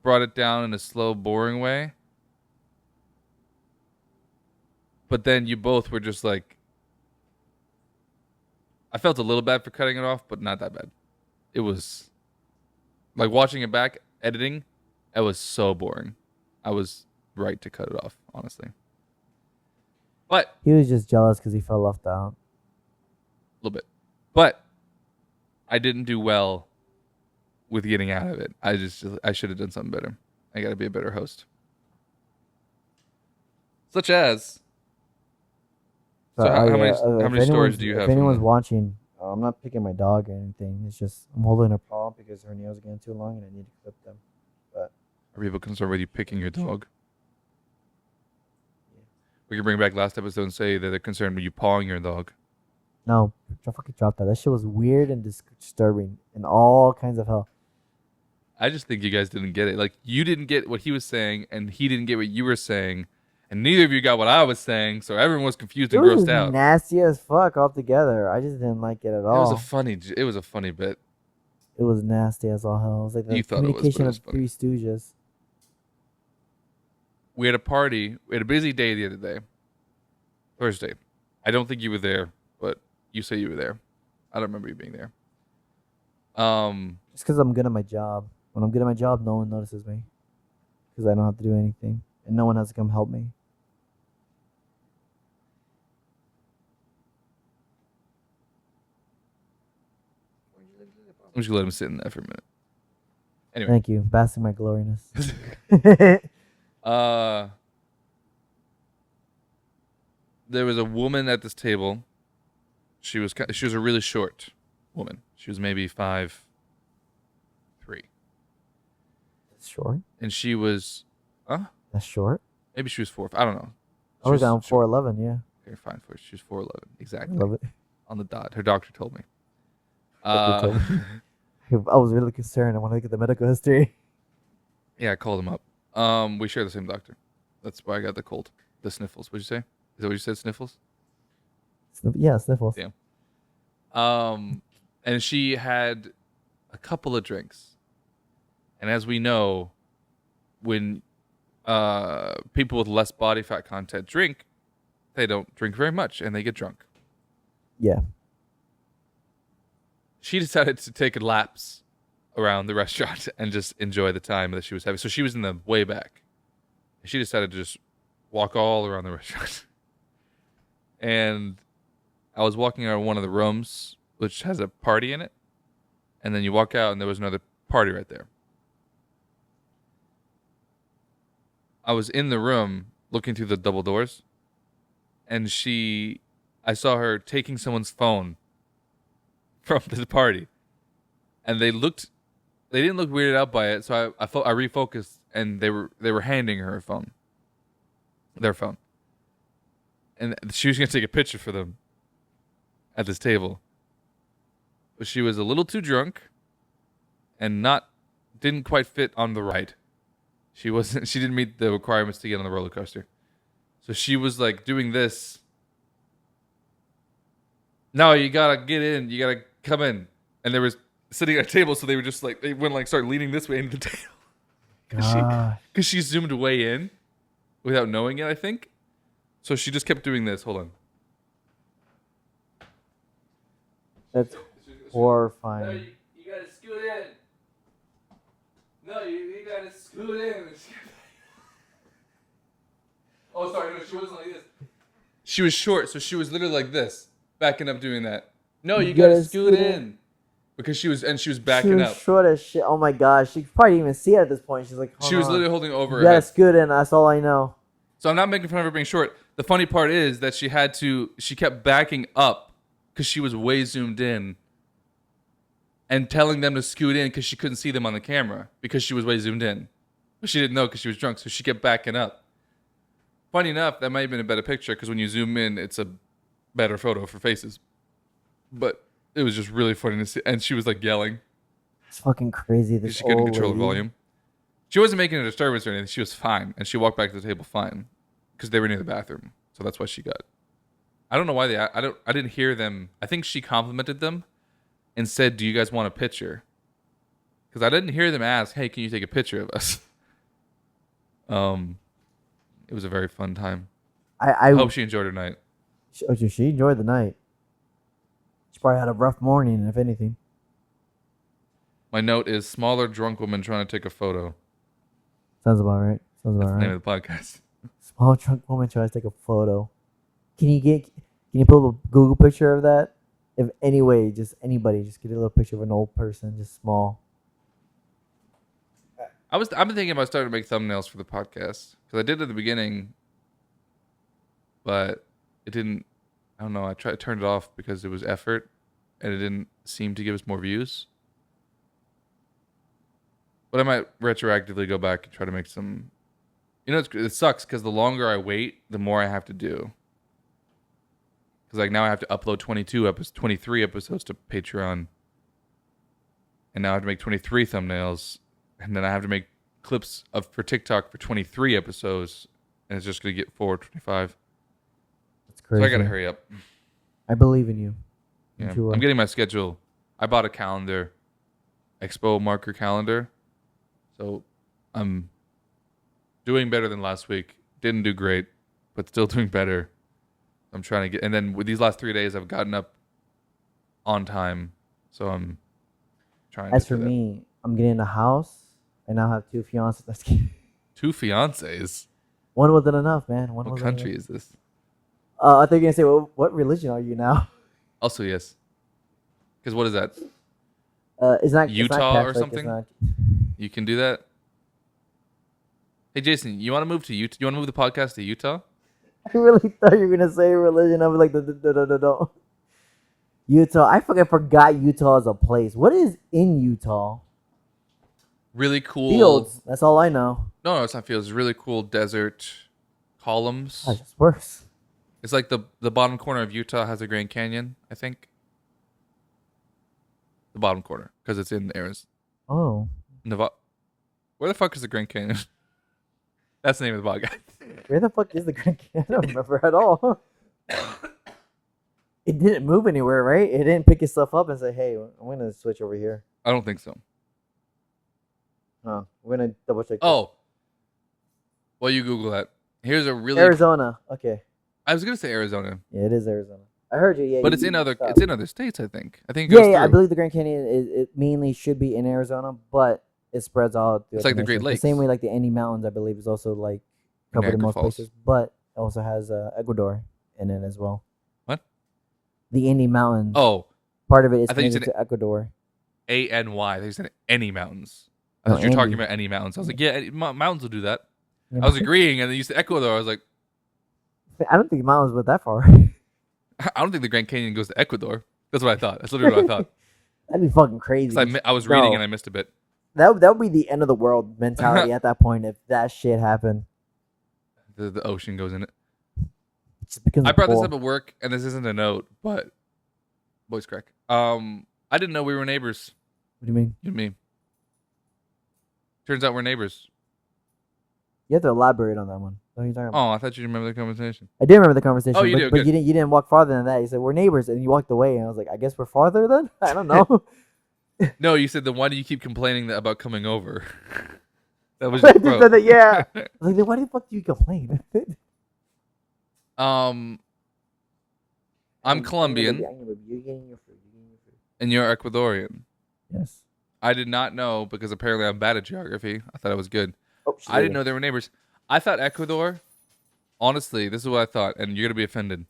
S1: brought it down in a slow, boring way. But then you both were just like, I felt a little bad for cutting it off, but not that bad. It was like watching it back, editing, it was so boring. I was right to cut it off, honestly. But
S2: He was just jealous because he felt left out.
S1: a little bit. But I didn't do well with getting out of it. I should have done something better. I got to be a better host. Such as. So
S2: But,
S1: how
S2: yeah,
S1: many
S2: if
S1: stories
S2: anyone's-
S1: do you have?
S2: If
S1: From
S2: anyone's
S1: the,
S2: watching, I'm not picking my dog or anything. It's just I'm holding her paw because her nails are getting too long and I need to clip them.
S1: are people concerned with you picking your dog? We can bring back last episode and say that they're concerned with you pawing your dog.
S2: No, fucking drop that. That shit was weird and disturbing in all kinds of hell.
S1: I just think you guys didn't get it. Like, you didn't get what he was saying, and he didn't get what you were saying, and neither of you got what I was saying, so everyone was confused
S2: It
S1: and
S2: was
S1: grossed out.
S2: nasty as fuck altogether. I just didn't like it at
S1: It
S2: all.
S1: was a funny bit.
S2: It was nasty as all hell. It was like the
S1: You thought it was, but it
S2: communication
S1: was
S2: of
S1: funny.
S2: Three Stooges.
S1: We had a party. We had a busy day the other day. Thursday. I don't think you were there, but you say you were there. I don't remember you being there.
S2: Just because I'm good at my job. When I'm good at my job, no one notices me. Because I don't have to do anything. And no one has to come help me.
S1: I'm just gonna let him sit in that for a minute. Anyway.
S2: Thank you. Basking my gloriness.
S1: There was a woman at this table. She was a really short woman. She was maybe 5'3",
S2: That's short?
S1: and she was,
S2: That's short?
S1: maybe she was 4. I don't know.
S2: I was down
S1: short.
S2: 4'11", yeah.
S1: Okay, fine. She was 4'11",
S2: I
S1: exactly
S2: love it.
S1: on the dot. Her doctor told me.
S2: Doctor told me. I was really concerned. I want to look at the medical history.
S1: Yeah, I called him up. We share the same doctor. That's why I got the cold, the sniffles. What'd you say? Is that what you said? Sniffles?
S2: Yeah, sniffles.
S1: Yeah. And she had a couple of drinks. And as we know, when people with less body fat content drink, they don't drink very much and they get drunk.
S2: Yeah.
S1: She decided to take laps around the restaurant and just enjoy the time that she was having. So she was in the way back. She decided to just walk all around the restaurant. And I was walking around one of the rooms, which has a party in it. And then you walk out and there was another party right there. I was in the room looking through the double doors. And I saw her taking someone's phone from the party. And they didn't look weirded out by it. So I refocused and they were handing her a phone. Their phone. And she was going to take a picture for them at this table. But she was a little too drunk and didn't quite fit on the ride. She didn't meet the requirements to get on the roller coaster. So she was like doing this. No, you got to get in. You got to come in. And they were sitting at a table, so they were just like, they went like start leaning this way into the table. Because she zoomed way in without knowing it, I think. So she just kept doing this. Hold on.
S2: That's horrifying.
S1: You gotta scoot in. No, you gotta scoot in. Oh, sorry. No, she wasn't like this. She was short, so she was literally like this, backing up, doing that. No, you gotta scoot in. Because she was backing
S2: She was
S1: up.
S2: short as shit. Oh my gosh. She probably didn't even see it at this point. She's like,
S1: She was literally holding over
S2: You
S1: her
S2: gotta
S1: head.
S2: scoot in. That's all I know.
S1: So I'm not making fun of her being short. The funny part is that she kept backing up because she was way zoomed in and telling them to scoot in because she couldn't see them on the camera because she was way zoomed in. But she didn't know because she was drunk, so she kept backing up. Funny enough, that might have been a better picture because when you zoom in, it's a better photo for faces. But it was just really funny to see. And she was like yelling.
S2: It's fucking crazy. This
S1: She couldn't
S2: old
S1: control the
S2: lady.
S1: volume. She wasn't making a disturbance or anything. She was fine, and she walked back to the table fine, because they were near the bathroom. So that's why she got. I don't know why I didn't hear them. I think she complimented them, and said, "Do you guys want a picture?" Because I didn't hear them ask, "Hey, can you take a picture of us?" It was a very fun time. I hope she enjoyed her night.
S2: She enjoyed the night. She probably had a rough morning, if anything.
S1: My note is smaller drunk woman trying to take a photo.
S2: Sounds about right.
S1: That's the name of the podcast.
S2: Small drunk woman tries to take a photo. Can you pull up a Google picture of that? If anybody, just get a little picture of an old person, just small.
S1: I've been thinking about starting to make thumbnails for the podcast because I did it at the beginning, but it didn't. I don't know. I turned it off because it was effort, and it didn't seem to give us more views. But I might retroactively go back and try to make some. You know, it sucks because the longer I wait, the more I have to do. Because like now I have to upload 23 episodes to Patreon, and now I have to make 23 thumbnails. And then I have to make clips for TikTok for 23 episodes, and it's just going to get forward 25.
S2: That's crazy.
S1: So I got to hurry up.
S2: I believe in you.
S1: Yeah. I'm getting my schedule. I bought a calendar, Expo marker calendar. So I'm doing better than last week. Didn't do great, but still doing better. I'm trying to get, and then with these last 3 days, I've gotten up on time. So I'm trying
S2: As
S1: to
S2: for me, I'm getting a house. I now have 2 fiancés. That's kidding.
S1: 2 fiancés?
S2: One wasn't enough, man.
S1: What country is this?
S2: I thought you were going to say, well, what religion are you now?
S1: Also, yes. Because what is that?
S2: It's not
S1: Utah
S2: it's not Catholic,
S1: or something?
S2: It's not...
S1: You can do that? Hey, Jason, you want to move to Utah? You want to move the podcast to Utah?
S2: I really thought you were going to say religion. I was like, no. Utah. I fucking forgot Utah as a place. What is in Utah?
S1: Really cool.
S2: Fields. That's all I know.
S1: No, it's not fields. Really cool desert columns.
S2: That's just worse.
S1: It's like the bottom corner of Utah has a Grand Canyon, I think. The bottom corner, because it's in Arizona.
S2: Oh.
S1: Nevada. Where the fuck is the Grand Canyon? That's the name of the podcast.
S2: Where the fuck is the Grand Canyon? I don't remember at all. It didn't move anywhere, right? It didn't pick itself up and say, hey, I'm going to switch over here.
S1: I don't think so.
S2: Huh. We're going to double check.
S1: Oh. Well, you Google that. Here's a really...
S2: Arizona. Okay.
S1: I was going to say Arizona.
S2: Yeah, it is Arizona. I heard you. Yeah,
S1: but it's in other states, I think. I think it goes
S2: yeah. I
S1: through.
S2: believe the Grand Canyon it mainly should be in Arizona, but it spreads all.
S1: It's like the Great Lakes.
S2: The same way like the Andes Mountains, I believe, is also like covered in most places, but it also has Ecuador in it as well.
S1: What?
S2: The Andes Mountains.
S1: Oh.
S2: Part of it is connected to Ecuador.
S1: A-N-Y. They said any mountains. I
S2: No,
S1: thought you were talking
S2: Andy.
S1: about any mountains. I was like, yeah, mountains will do that.
S2: Yeah,
S1: I was agreeing, and then you said Ecuador. I was like,
S2: I don't think the mountains went that far.
S1: I don't think the Grand Canyon goes to Ecuador. That's what I thought. That's literally what I thought.
S2: That'd be fucking crazy.
S1: I was reading and I missed a bit.
S2: That would be the end of the world mentality at that point if that shit happened.
S1: The ocean goes in it.
S2: I
S1: brought this up at work, and this isn't a note, but voice crack. I didn't know we were neighbors.
S2: What do you mean?
S1: You and me. Turns out we're neighbors.
S2: You have to elaborate on that one. What are you talking about?
S1: Oh, I thought you remember the conversation.
S2: I did remember the conversation.
S1: Oh, you
S2: but,
S1: do?
S2: but
S1: Good.
S2: you didn't walk farther than that. You said we're neighbors, and you walked away, and I was like, I guess we're farther then. I don't know.
S1: No, you said, then why do you keep complaining about coming over? That was
S2: I
S1: your
S2: just
S1: quote.
S2: said that, yeah. I was like, then why the fuck do you complain?
S1: I'm Colombian,
S2: You're getting your food.
S1: and you're Ecuadorian.
S2: Yes.
S1: I did not know, because apparently I'm bad at geography. I thought I was good.
S2: Oh,
S1: I didn't know they were neighbors. I thought Ecuador, honestly, this is what I thought, and you're going to be offended.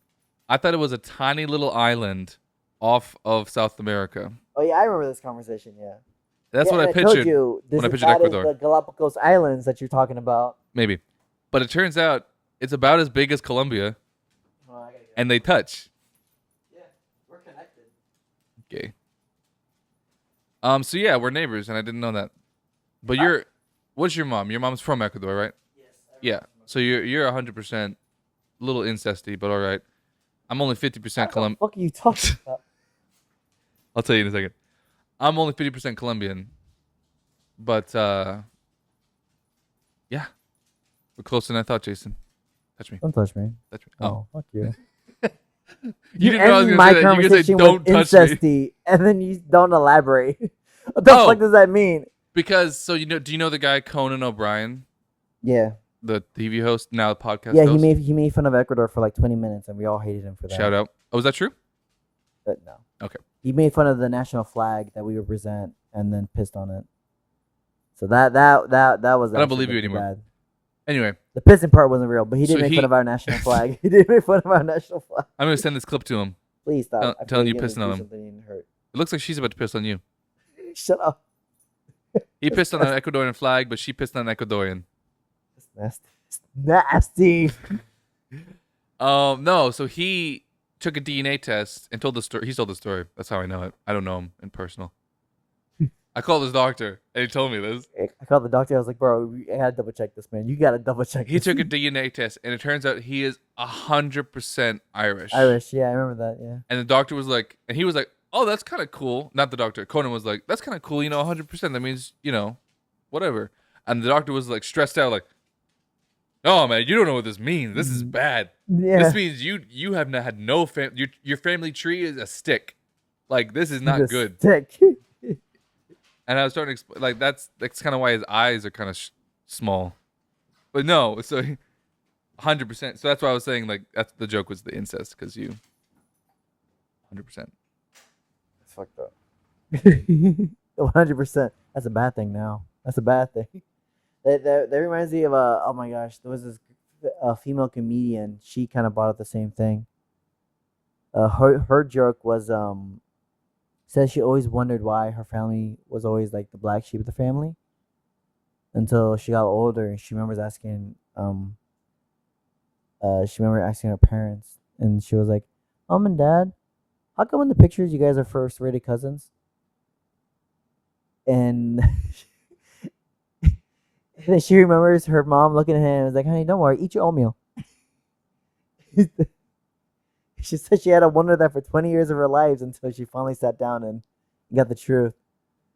S1: I thought it was a tiny little island off of South America.
S2: Oh yeah, I remember this conversation. Yeah.
S1: That's
S2: Yeah,
S1: what I
S2: and told
S1: pictured
S2: you,
S1: when I
S2: that
S1: pictured
S2: is
S1: Ecuador.
S2: the Galapagos Islands that you're talking about.
S1: Maybe. But it turns out it's about as big as Colombia,
S2: Oh, I gotta go.
S1: and they touch.
S2: Yeah, we're connected.
S1: Okay. So yeah, we're neighbors, and I didn't know that. But what's your mom? Your mom's from Ecuador, right?
S2: Yes.
S1: Yeah. So you're 100% a little incesty, but all right. I'm only 50%
S2: What the
S1: Colombian.
S2: fuck are you talking about?
S1: I'll tell you in a second. I'm only 50% Colombian, but Yeah. We're closer than I thought, Jason. Touch me.
S2: Don't touch me.
S1: Touch me.
S2: Oh, fuck you.
S1: You didn't know I was
S2: end
S1: going to
S2: my
S1: say that. You're going to say,
S2: conversation
S1: don't
S2: with
S1: touch me.
S2: incesty, and then you don't elaborate. What the
S1: Oh.
S2: fuck does that mean?
S1: Because, so, do you know the guy Conan O'Brien?
S2: Yeah.
S1: The TV host, now the podcast
S2: Yeah,
S1: host?
S2: he made fun of Ecuador for like 20 minutes, and we all hated him for that.
S1: Shout out. Oh, is that true?
S2: But no.
S1: Okay.
S2: He made fun of the national flag that we represent, and then pissed on it. So that was.
S1: I don't believe you anymore.
S2: Bad.
S1: Anyway.
S2: The pissing part wasn't real, but he did
S1: So
S2: make fun of our national flag. He did make fun of our national flag.
S1: I'm going to send this clip to him.
S2: Please stop.
S1: Telling you pissing on him. It looks like she's about to piss on you.
S2: Shut up.
S1: He pissed on an Ecuadorian flag, but she pissed on an Ecuadorian.
S2: That's nasty. It's nasty.
S1: No, so he took a DNA test and told the story. He told the story. That's how I know it. I don't know him in personal. I called his doctor, and he told me this.
S2: I called the doctor. I was like, bro, I gotta double check this, man. You gotta double check
S1: He took a DNA test, and it turns out he is 100% Irish.
S2: Irish, yeah, I remember that, yeah.
S1: And the doctor was like, and he was like, oh, that's kind of cool. Not the doctor. Conan was like, that's kind of cool, 100%. That means, whatever. And the doctor was like stressed out, like, no, man, you don't know what this means. This is bad.
S2: Yeah.
S1: This means you have not had no family. Your family tree is a stick. Like, this is not
S2: The
S1: good.
S2: Stick.
S1: And I was starting to explain, like, that's kind of why his eyes are kind of small. But no, so 100%. So that's why I was saying, like, that's the joke was the incest, because you 100%.
S2: That's fucked up. 100%. That's a bad thing now. That's a bad thing. That reminds me of oh my gosh, there was this female comedian. She kind of brought up the same thing. Her joke was says she always wondered why her family was always like the black sheep of the family, until she got older and she remembers asking her parents, and she was like, Mom and Dad, how come in the pictures you guys are first rated cousins? And then she remembers her mom looking at him and was like, honey, don't worry, eat your oatmeal. She said she had to wonder that for 20 years of her life until she finally sat down and got the truth.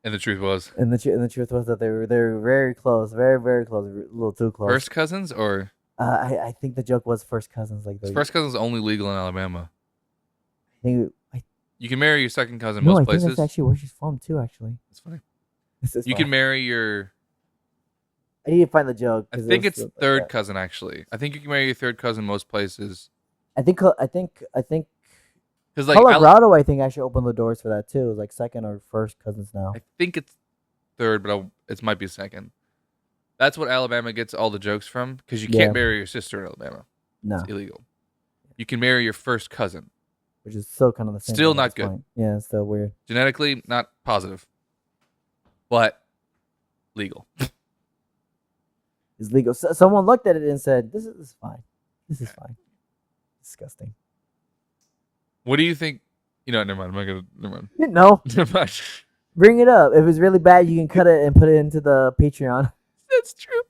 S1: And the truth was?
S2: And the truth was that they were very close, very, very close, a little too close.
S1: First cousins, or?
S2: I think the joke was first cousins.
S1: First cousins only legal in Alabama.
S2: You
S1: can marry your second cousin most places.
S2: I think that's actually where she's from too, actually.
S1: That's funny.
S2: You
S1: can marry your...
S2: I need to find the joke.
S1: I think it's third cousin, actually. I think you can marry your third cousin most places.
S2: I think
S1: because like
S2: Colorado, I think actually opened the doors for that too. It's like second or first cousins now.
S1: I think it's third, but it might be second. That's what Alabama gets all the jokes from, because you can't marry your sister in Alabama.
S2: No,
S1: it's illegal. You can marry your first cousin,
S2: which is still kind of the same.
S1: Still not good.
S2: Point. Yeah, it's still weird.
S1: Genetically, not positive, but legal.
S2: It's legal. So, someone looked at it and said, "This is fine. This is fine." Disgusting.
S1: What do you think? Never mind. I'm not gonna. Never mind.
S2: No.
S1: Never mind.
S2: Bring it up. If it's really bad, you can cut it and put it into the Patreon.
S1: That's true.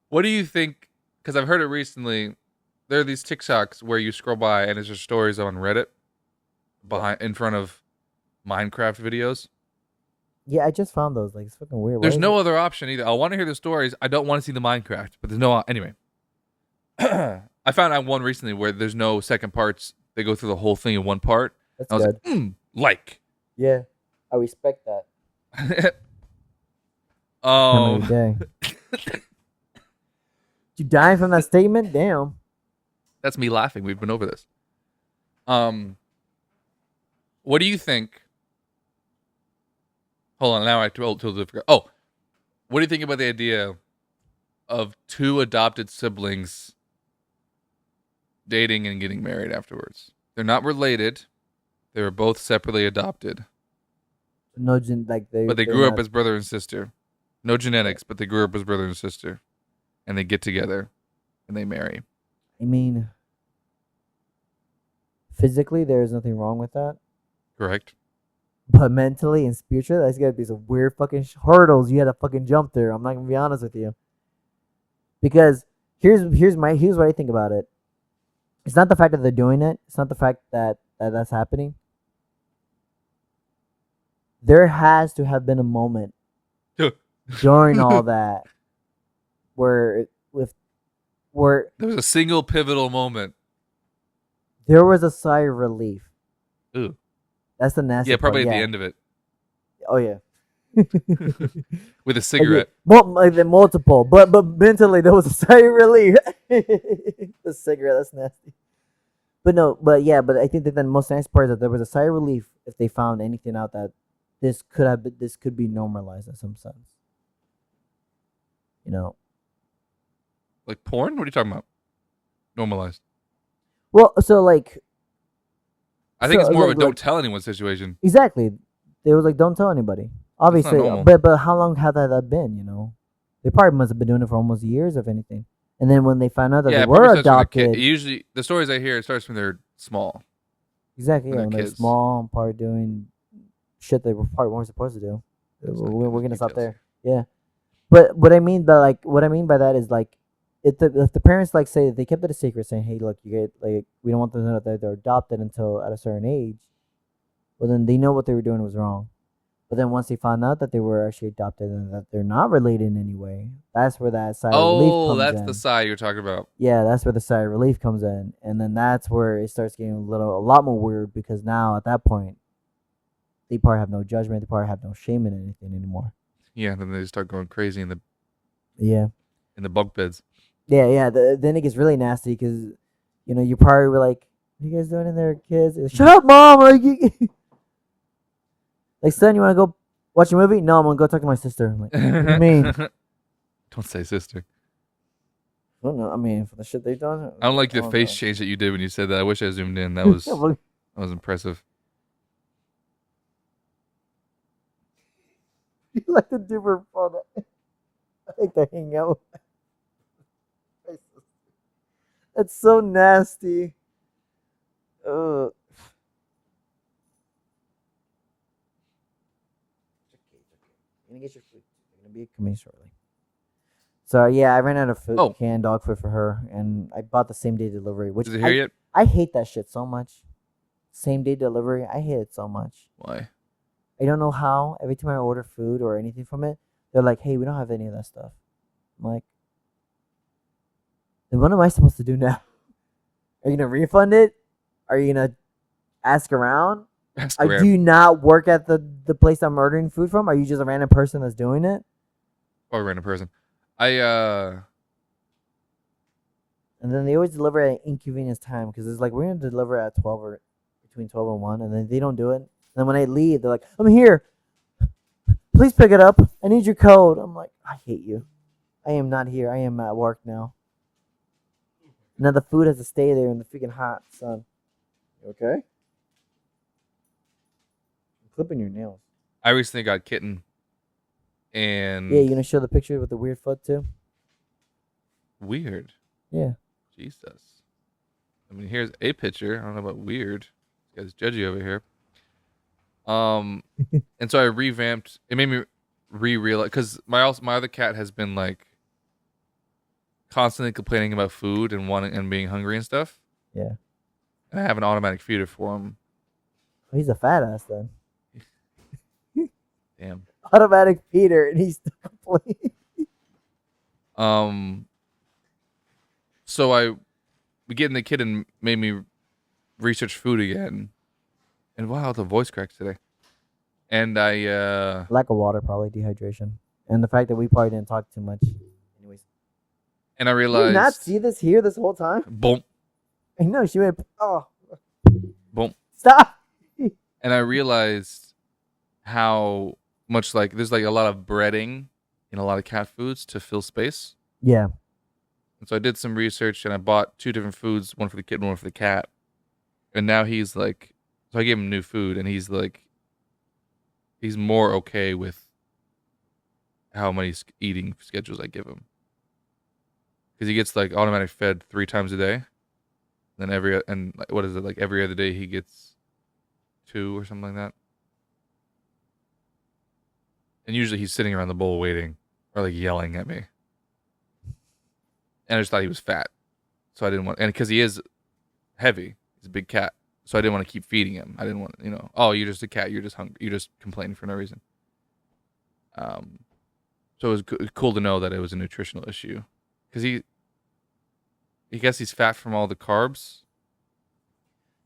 S1: What do you think? Because I've heard it recently. There are these TikToks where you scroll by and it's just stories on Reddit in front of Minecraft videos.
S2: Yeah, I just found those. Like, it's fucking weird.
S1: There's no other option either. I want to hear the stories. I don't want to see the Minecraft, but there's no anyway. I found out one recently where there's no second parts. They go through the whole thing in one part.
S2: That's
S1: I was
S2: good.
S1: Like.
S2: Yeah, I respect that. You dying from that statement? Damn.
S1: That's me laughing. We've been over this. What do you think? Hold on, now I totally forgot. Oh, what do you think about the idea of two adopted siblings dating and getting married afterwards? They're not related. They were both separately adopted.
S2: But
S1: they grew up as brother and sister. No genetics, but they grew up as brother and sister. And they get together and they marry.
S2: I mean, physically, there's nothing wrong with that.
S1: Correct.
S2: But mentally and spiritually, that's gotta be some weird fucking hurdles you had to fucking jump through. I'm not gonna be honest with you. Because here's what I think about it. It's not the fact that they're doing it. It's not the fact that that's happening. There has to have been a moment during all that where where
S1: There was a single pivotal moment.
S2: there was a sigh of relief.
S1: Ooh.
S2: That's the nasty
S1: Yeah, probably
S2: part.
S1: at the end of it.
S2: Oh yeah.
S1: With a cigarette.
S2: Like the multiple, but mentally there was a sigh of relief. The cigarette, that's nasty. But no, but I think that the most nice part is that there was a sigh of relief if they found anything out that this could be normalized in some sense. You know.
S1: Like porn? What are you talking about? Normalized.
S2: Well, so like
S1: I think
S2: So,
S1: it's more of a
S2: like-
S1: don't tell anyone situation.
S2: exactly, they was like, don't tell anybody. Obviously,
S1: normal.
S2: but how long had that been? You know, they probably must have been doing it for almost years, if anything. And then when they found out that
S1: Yeah,
S2: they
S1: it probably
S2: were
S1: starts when they're
S2: adopted,
S1: usually, the stories I hear, it starts when they're small.
S2: exactly,
S1: when
S2: yeah,
S1: they're
S2: when they're
S1: kids.
S2: small, and probably doing shit they probably weren't supposed to do.
S1: Let's not
S2: We're
S1: give
S2: gonna stop
S1: details.
S2: there. Yeah, but what I mean by that is like, if the parents like say that they kept it a secret, saying, hey, look, you get like we don't want them to know that they're adopted until at a certain age. Well, then they know what they were doing was wrong. But then once they found out that they were actually adopted and that they're not related in any way, that's where that sigh of relief
S1: Oh,
S2: comes
S1: that's
S2: in.
S1: the side you're talking about.
S2: Yeah, that's where the sigh of relief comes in, and then that's where it starts getting a lot more weird because now at that point, they probably have no judgment, they probably have no shame in anything anymore.
S1: Yeah, then they start going crazy in
S2: Yeah,
S1: the bunk beds.
S2: yeah. Then it gets really nasty because, you know, you probably were like, "What are you guys doing in there, kids?" Shut up, mom! Like, son, you want to go watch a movie? No, I'm gonna go talk to my sister. I'm like, what do you mean?
S1: Don't say sister.
S2: I don't know. I mean, for the shit they've done.
S1: I don't like the
S2: don't
S1: face
S2: know.
S1: change that you did when you said that. I wish I zoomed in. That was
S2: Well,
S1: impressive.
S2: you like to do for fun. I like to hang out. That's so nasty. Ugh. You're gonna get your food. You're gonna be coming shortly. So yeah, I ran out of food,
S1: Oh.
S2: canned dog food for her, and I bought the same day delivery. Which
S1: Is it here yet?
S2: I hate that shit so much. Same day delivery, I hate it so much.
S1: Why?
S2: I don't know how. Every time I order food or anything from it, they're like, "Hey, we don't have any of that stuff." I'm like, then what am I supposed to do now? Are you gonna refund it? Are you gonna ask around?
S1: Ask
S2: Do
S1: around.
S2: you not work at the place I'm ordering food from? Are you just a random person that's doing it?
S1: Or a random person.
S2: And then they always deliver at an inconvenience time because it's like we're gonna deliver at 12 or between 12 and 1, and then they don't do it. And then when I leave, they're like, "I'm here. Please pick it up. I need your code." I'm like, I hate you. I am not here. I am at work now. Now the food has to stay there in the freaking hot sun. You okay? I'm clipping your nails.
S1: I recently got kitten. And
S2: Yeah, you gonna show the picture with the weird foot too?
S1: weird.
S2: Yeah.
S1: Jesus. I mean, here's a picture. I don't know about weird. This guy's judgy over here. And so I revamped. It made me realize because my other cat has been like constantly complaining about food and wanting and being hungry and stuff.
S2: Yeah.
S1: And I have an automatic feeder for him.
S2: Oh, he's a fat ass then.
S1: Damn.
S2: Automatic feeder, and he's still complaining.
S1: So getting the kitten made me research food again. And wow, the voice cracks today. And I
S2: Lack of water, probably dehydration, and the fact that we probably didn't talk too much. Anyways,
S1: and I
S2: did you
S1: realized
S2: not see this here this whole time?
S1: boom,
S2: I know she went. Oh,
S1: boom.
S2: stop!
S1: And I realized how much like there's like a lot of breading in a lot of cat foods to fill space.
S2: Yeah,
S1: And so I did some research and I bought 2 different foods, one for the kitten, one for the cat. And now he's like, so I gave him new food and he's like, he's more okay with how many eating schedules I give him. Because he gets like automatic fed 3 times a day. Then every other day he gets 2 or something like that. And usually he's sitting around the bowl waiting or like yelling at me. And I just thought he was fat. So I didn't want, and because he is heavy, he's a big cat. So I didn't want to keep feeding him. I didn't want, oh, you're just a cat. You're just hungry. You're just complaining for no reason. So So it was cool to know that it was a nutritional issue, because I guess he's fat from all the carbs.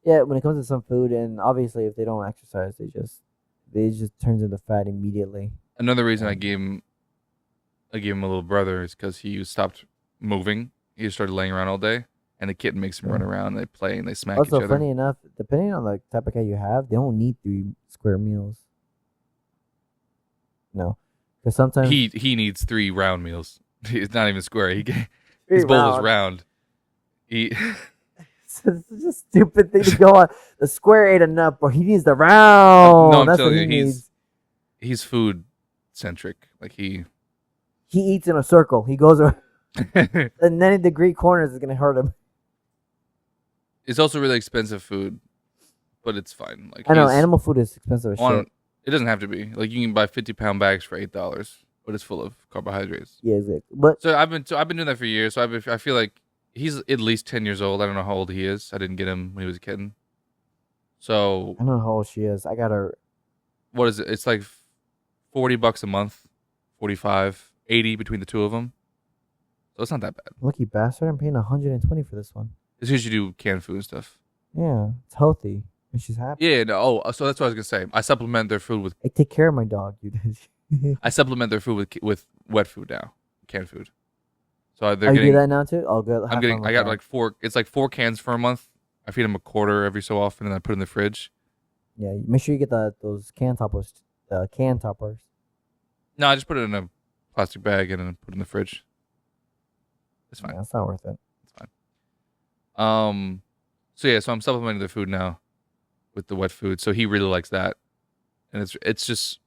S2: Yeah, when it comes to some food, and obviously if they don't exercise, they just turns into fat immediately.
S1: Another reason I
S2: Um,
S1: gave him a little brother is because he stopped moving. He just started laying around all day, and the kitten makes him run
S2: Yeah.
S1: around. And they play and they smack
S2: Also,
S1: each other.
S2: funny enough, depending on the type of cat you have, they don't need 3 square meals. No, because sometimes
S1: He needs 3 round meals. It's not even square.
S2: three
S1: His bowl is
S2: round.
S1: round. He
S2: It's just a stupid thing to go on. The square ain't enough, bro. He needs the round.
S1: no, I'm
S2: That's what
S1: telling
S2: he
S1: you,
S2: needs.
S1: he's food centric. Like he
S2: He eats in a circle. He goes around, the 90-degree corners is gonna hurt him.
S1: It's also really expensive food, but it's fine. Like
S2: I know
S1: he's
S2: animal food is expensive as
S1: on.
S2: shit.
S1: It doesn't have to be. Like you can buy 50-pound bags for $8, but it's full of carbohydrates.
S2: Yeah, exactly. But
S1: So I've been doing that for years. So I feel like he's at least 10 years old. I don't know how old he is. I didn't get him when he was a kitten. So
S2: I don't know how old she is. I got her.
S1: what is it? It's like $40 a month, 45, 80 between the two of them. So it's not that bad.
S2: Lucky bastard. I'm paying 120 for this one.
S1: It's because you do canned food and stuff.
S2: Yeah, it's healthy, and she's happy.
S1: Yeah. No. Oh, so that's what I was gonna say. I supplement their food with
S2: I take care of my dog, dude.
S1: with wet food now, canned food. So they're
S2: Are you
S1: getting.
S2: do that now too? Oh, good.
S1: I'm getting. I got like 4. It's like 4 cans for a month. I feed them a quarter every so often, and I put it in the fridge.
S2: Yeah, make sure you get those can toppers. Can toppers.
S1: No, I just put it in a plastic bag and then put it in the fridge. It's fine.
S2: Yeah, it's not worth it.
S1: So yeah, so I'm supplementing the food now with the wet food. So he really likes that, and it's just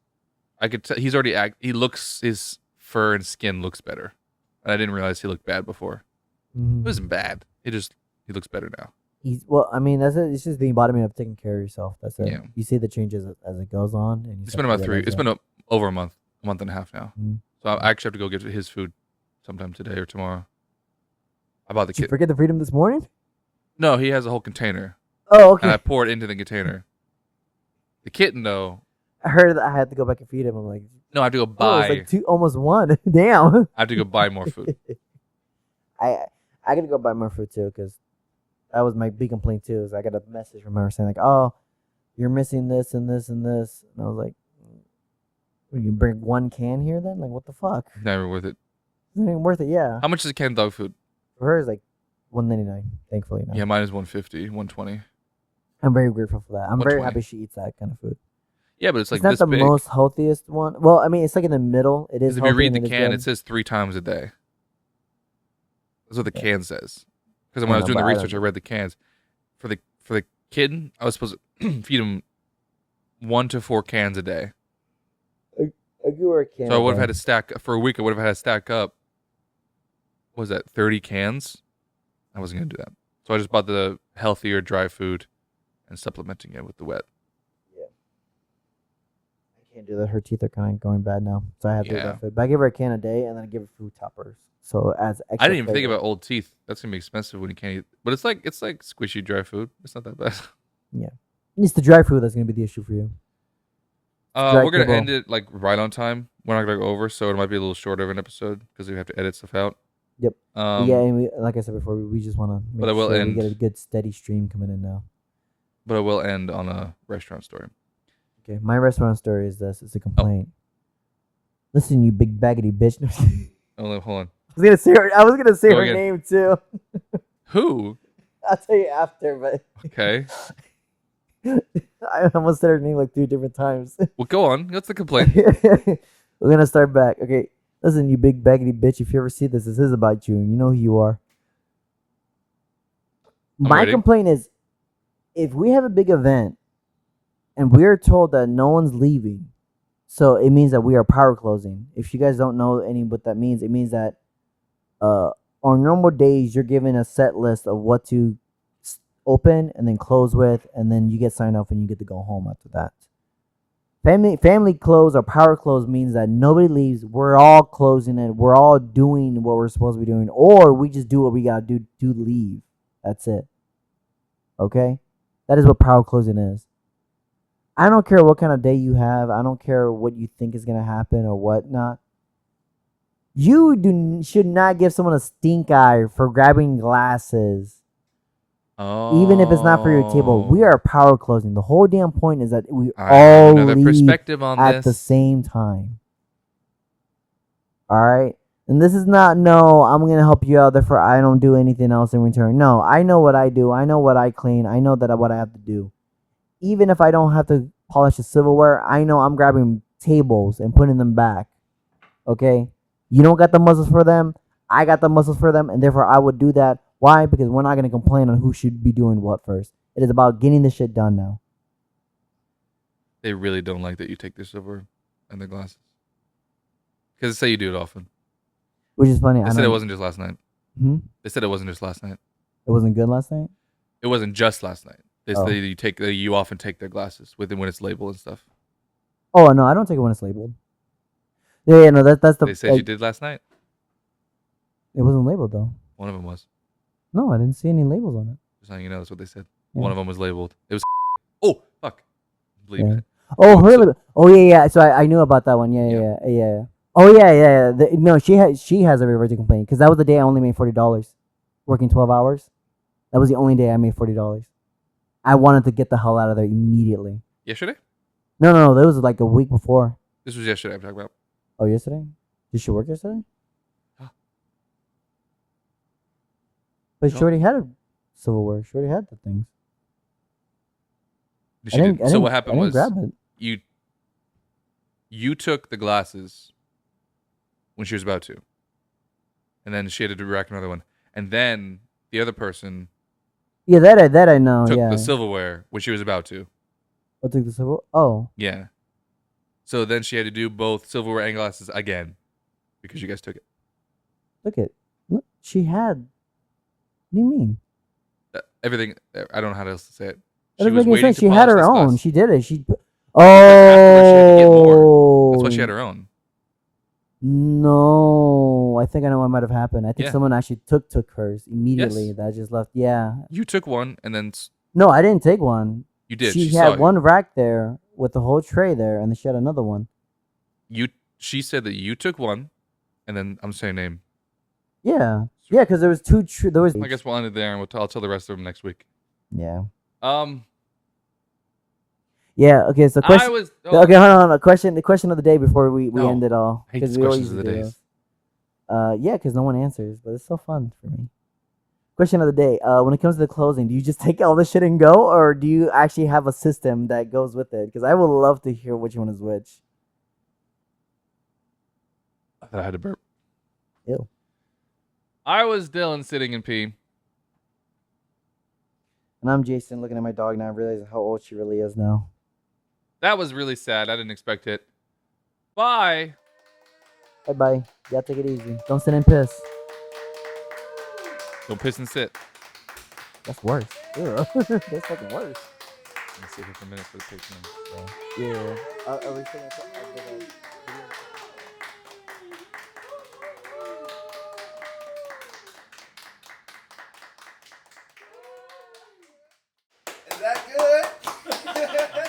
S1: I could tell he's already his fur and skin looks better, and I didn't realize he looked bad before.
S2: Mhm.
S1: It wasn't bad. He looks better now.
S2: I mean, that's it. It's just the embodiment of taking care of yourself. That's it.
S1: Yeah.
S2: You see the changes as it goes on, and you
S1: It's
S2: start
S1: been
S2: to
S1: about 3.
S2: realize
S1: It's
S2: that.
S1: been over a month and a half now.
S2: Mhm.
S1: So I actually have to go get his food sometime today or tomorrow. I bought the
S2: Did you
S1: kit.
S2: forget the freedom this morning?
S1: No, he has a whole container,
S2: Oh,
S1: and I
S2: okay.
S1: pour it into the container. The kitten though,
S2: I heard that I had to go back and feed him. I'm like,
S1: no, I have to go
S2: oh,
S1: buy.
S2: it's like almost 1. Damn.
S1: I have to go buy more food.
S2: I gotta go buy more food too, because that was my big complaint too. Is I got a message from her saying like, oh, you're missing this and this and this, and I was like, what, you bring 1 can here then? Like, what the fuck?
S1: Never worth it.
S2: It's not even worth it. Yeah.
S1: How much is canned dog food?
S2: For her, it's like $1.99. Thankfully, now.
S1: Yeah, mine is 150, 120.
S2: I'm very grateful for that. I'm very
S1: 120.
S2: happy she eats that kind of food.
S1: Yeah, but it's like
S2: It's not
S1: this
S2: the
S1: big.
S2: most healthiest one. Well, I mean, it's like in the middle. It is.
S1: Because if you
S2: healthy
S1: read
S2: and
S1: the
S2: it is
S1: can,
S2: good.
S1: it says 3 times a day. That's what the
S2: Yeah.
S1: can says. Because
S2: I
S1: when I was
S2: know,
S1: doing the
S2: but I
S1: research, I read the cans. For the kitten, I was supposed to feed him 1 to 4 cans a day.
S2: I give her a can.
S1: So I
S2: a
S1: would have
S2: day.
S1: had to stack for a week. I would have had to stack up. What was that 30 cans? I wasn't gonna do that. So I just bought the healthier dry food and supplementing it with the wet.
S2: I can't do that. Her teeth are kind of going bad now, so I have to do
S1: Yeah.
S2: that food. But I give her a can a day, and then I give her food toppers. So as extra.
S1: I didn't even think
S2: flavor.
S1: about old teeth. That's gonna be expensive when you can't eat. But it's like squishy dry food. It's not that bad.
S2: It's the dry food that's gonna be the issue for you. Dry
S1: We're gonna
S2: kibble.
S1: end it like right on time. We're not gonna go over, so it might be a little shorter of an episode because we have to edit stuff out.
S2: Yep. Yeah, and like I said before, we just want to make
S1: But I will
S2: sure
S1: end-
S2: we get a good steady stream coming in now.
S1: But I will end on a restaurant story.
S2: Okay, my restaurant story is this. It's
S1: Oh.
S2: a complaint. Listen, you big baggedy bitch.
S1: Oh, hold on.
S2: I was gonna say
S1: Go
S2: her
S1: again.
S2: name too.
S1: Who?
S2: I'll tell you after, but
S1: Okay.
S2: I almost said her name like 3 different times.
S1: Well, go on. What's the complaint?
S2: We're gonna start back. Okay, listen, you big baggedy bitch. If you ever see this is about you, and you know who you are.
S1: I'm
S2: My
S1: ready.
S2: complaint is, if we have a big event, and we're told that no one's leaving, so it means that we are power closing. If you guys don't know what that means, it means that on normal days you're given a set list of what to open and then close with, and then you get signed off and you get to go home after that. Family close or power close means that nobody leaves. We're all closing it. We're all doing what we're supposed to be doing, or we just do what we gotta do to leave. That's it. Okay, that is what power closing is. I don't care what kind of day you have. I don't care what you think is gonna happen or whatnot. You should not give someone a stink eye for grabbing glasses.
S1: Oh.
S2: Even if it's not for your table. We are power closing. The whole damn point is that we
S1: I have
S2: all
S1: another
S2: leave
S1: perspective on
S2: at
S1: this.
S2: the same time. All right? And this is not, no, I'm going to help you out, therefore I don't do anything else in return. No, I know what I do. I know what I clean. I know that what I have to do. Even if I don't have to polish the silverware, I know I'm grabbing tables and putting them back. Okay? You don't got the muscles for them. I got the muscles for them, and therefore I would do that. Why? Because we're not going to complain on who should be doing what first. It is about getting this shit done now.
S1: They really don't like that you take their silver and their glasses. Because they say you do it often.
S2: Which is funny.
S1: They said it wasn't just last night.
S2: Hmm?
S1: They said it wasn't just last night.
S2: It wasn't good last night?
S1: It wasn't just last night. They
S2: Oh.
S1: said you often take their glasses with it when it's labeled and stuff.
S2: Oh, no, I don't take it when it's labeled. Yeah, no, that's the...
S1: They said you did last night.
S2: It wasn't labeled, though.
S1: One of them was.
S2: No, I didn't see any labels on it.
S1: Just letting you know, that's what they said.
S2: Yeah.
S1: One of them was labeled. It was. Oh, fuck. Believe
S2: Yeah.
S1: it.
S2: Oh,
S1: So-
S2: really? Oh, yeah. So I knew about that one. Yeah. Oh, yeah. No, she has a reverting complaint because that was the day I only made $40 working 12 hours. That was the only day I made $40. I wanted to get the hell out of there immediately.
S1: Yesterday?
S2: No, that was like a week before.
S1: This was yesterday I'm talking about.
S2: Oh, yesterday? Did she work yesterday?
S1: Huh.
S2: But
S1: No.
S2: she already had a silverware. She already had the things.
S1: She did. So what happened
S2: I
S1: was
S2: didn't grab it.
S1: you took the glasses when she was about to. And then she had to direct another one. And then the other person
S2: Yeah, that I know.
S1: took
S2: Yeah.
S1: the silverware when she was about to.
S2: I took the silver. Oh.
S1: Yeah. So then she had to do both silverware and glasses again because you guys took it.
S2: Look at. Look, she had. What do you mean?
S1: Everything. I don't know how else to say it.
S2: That
S1: She
S2: doesn't
S1: was
S2: make any
S1: waiting
S2: sense.
S1: to
S2: She had
S1: polish
S2: her
S1: this
S2: own.
S1: glass.
S2: She did it. She.
S1: afterwards she had to get more.
S2: Oh.
S1: That's why she had her own.
S2: No, I think I know what might have happened. I think
S1: Yeah.
S2: someone actually took hers immediately.
S1: Yes.
S2: That just left. Yeah.
S1: You took one and then
S2: No, I didn't take one.
S1: you did.
S2: She
S1: saw
S2: had
S1: you.
S2: one rack there with the whole tray there, and then she had another one.
S1: She said that you took one, and then I'm saying name.
S2: Yeah, because there was two. There was.
S1: I guess we'll end it there, and I'll tell the rest of them next week.
S2: Yeah.
S1: Yeah.
S2: Okay. So
S1: I
S2: question.
S1: was.
S2: Okay, hold on. The question of the day before we
S1: No.
S2: end it all.
S1: I hate
S2: 'Cause
S1: these
S2: we always
S1: questions of the
S2: do
S1: days.
S2: those. Yeah, because no one answers, but it's so fun for me. Question of the day. When it comes to the closing, do you just take all this shit and go, or do you actually have a system that goes with it? Because I would love to hear which one is which.
S1: I thought I had to burp.
S2: Ew.
S1: I was Dylan sitting in pee.
S2: And I'm Jason looking at my dog now, realizing how old she really is now.
S1: That was really sad. I didn't expect it. Bye.
S2: Bye. Y'all take it easy. Don't sit and piss.
S1: Don't piss and sit.
S2: That's worse. Ew. That's fucking worse.
S1: Let me sit here for a minute for the picture.
S2: Yeah. Are we still gonna
S3: Is that good?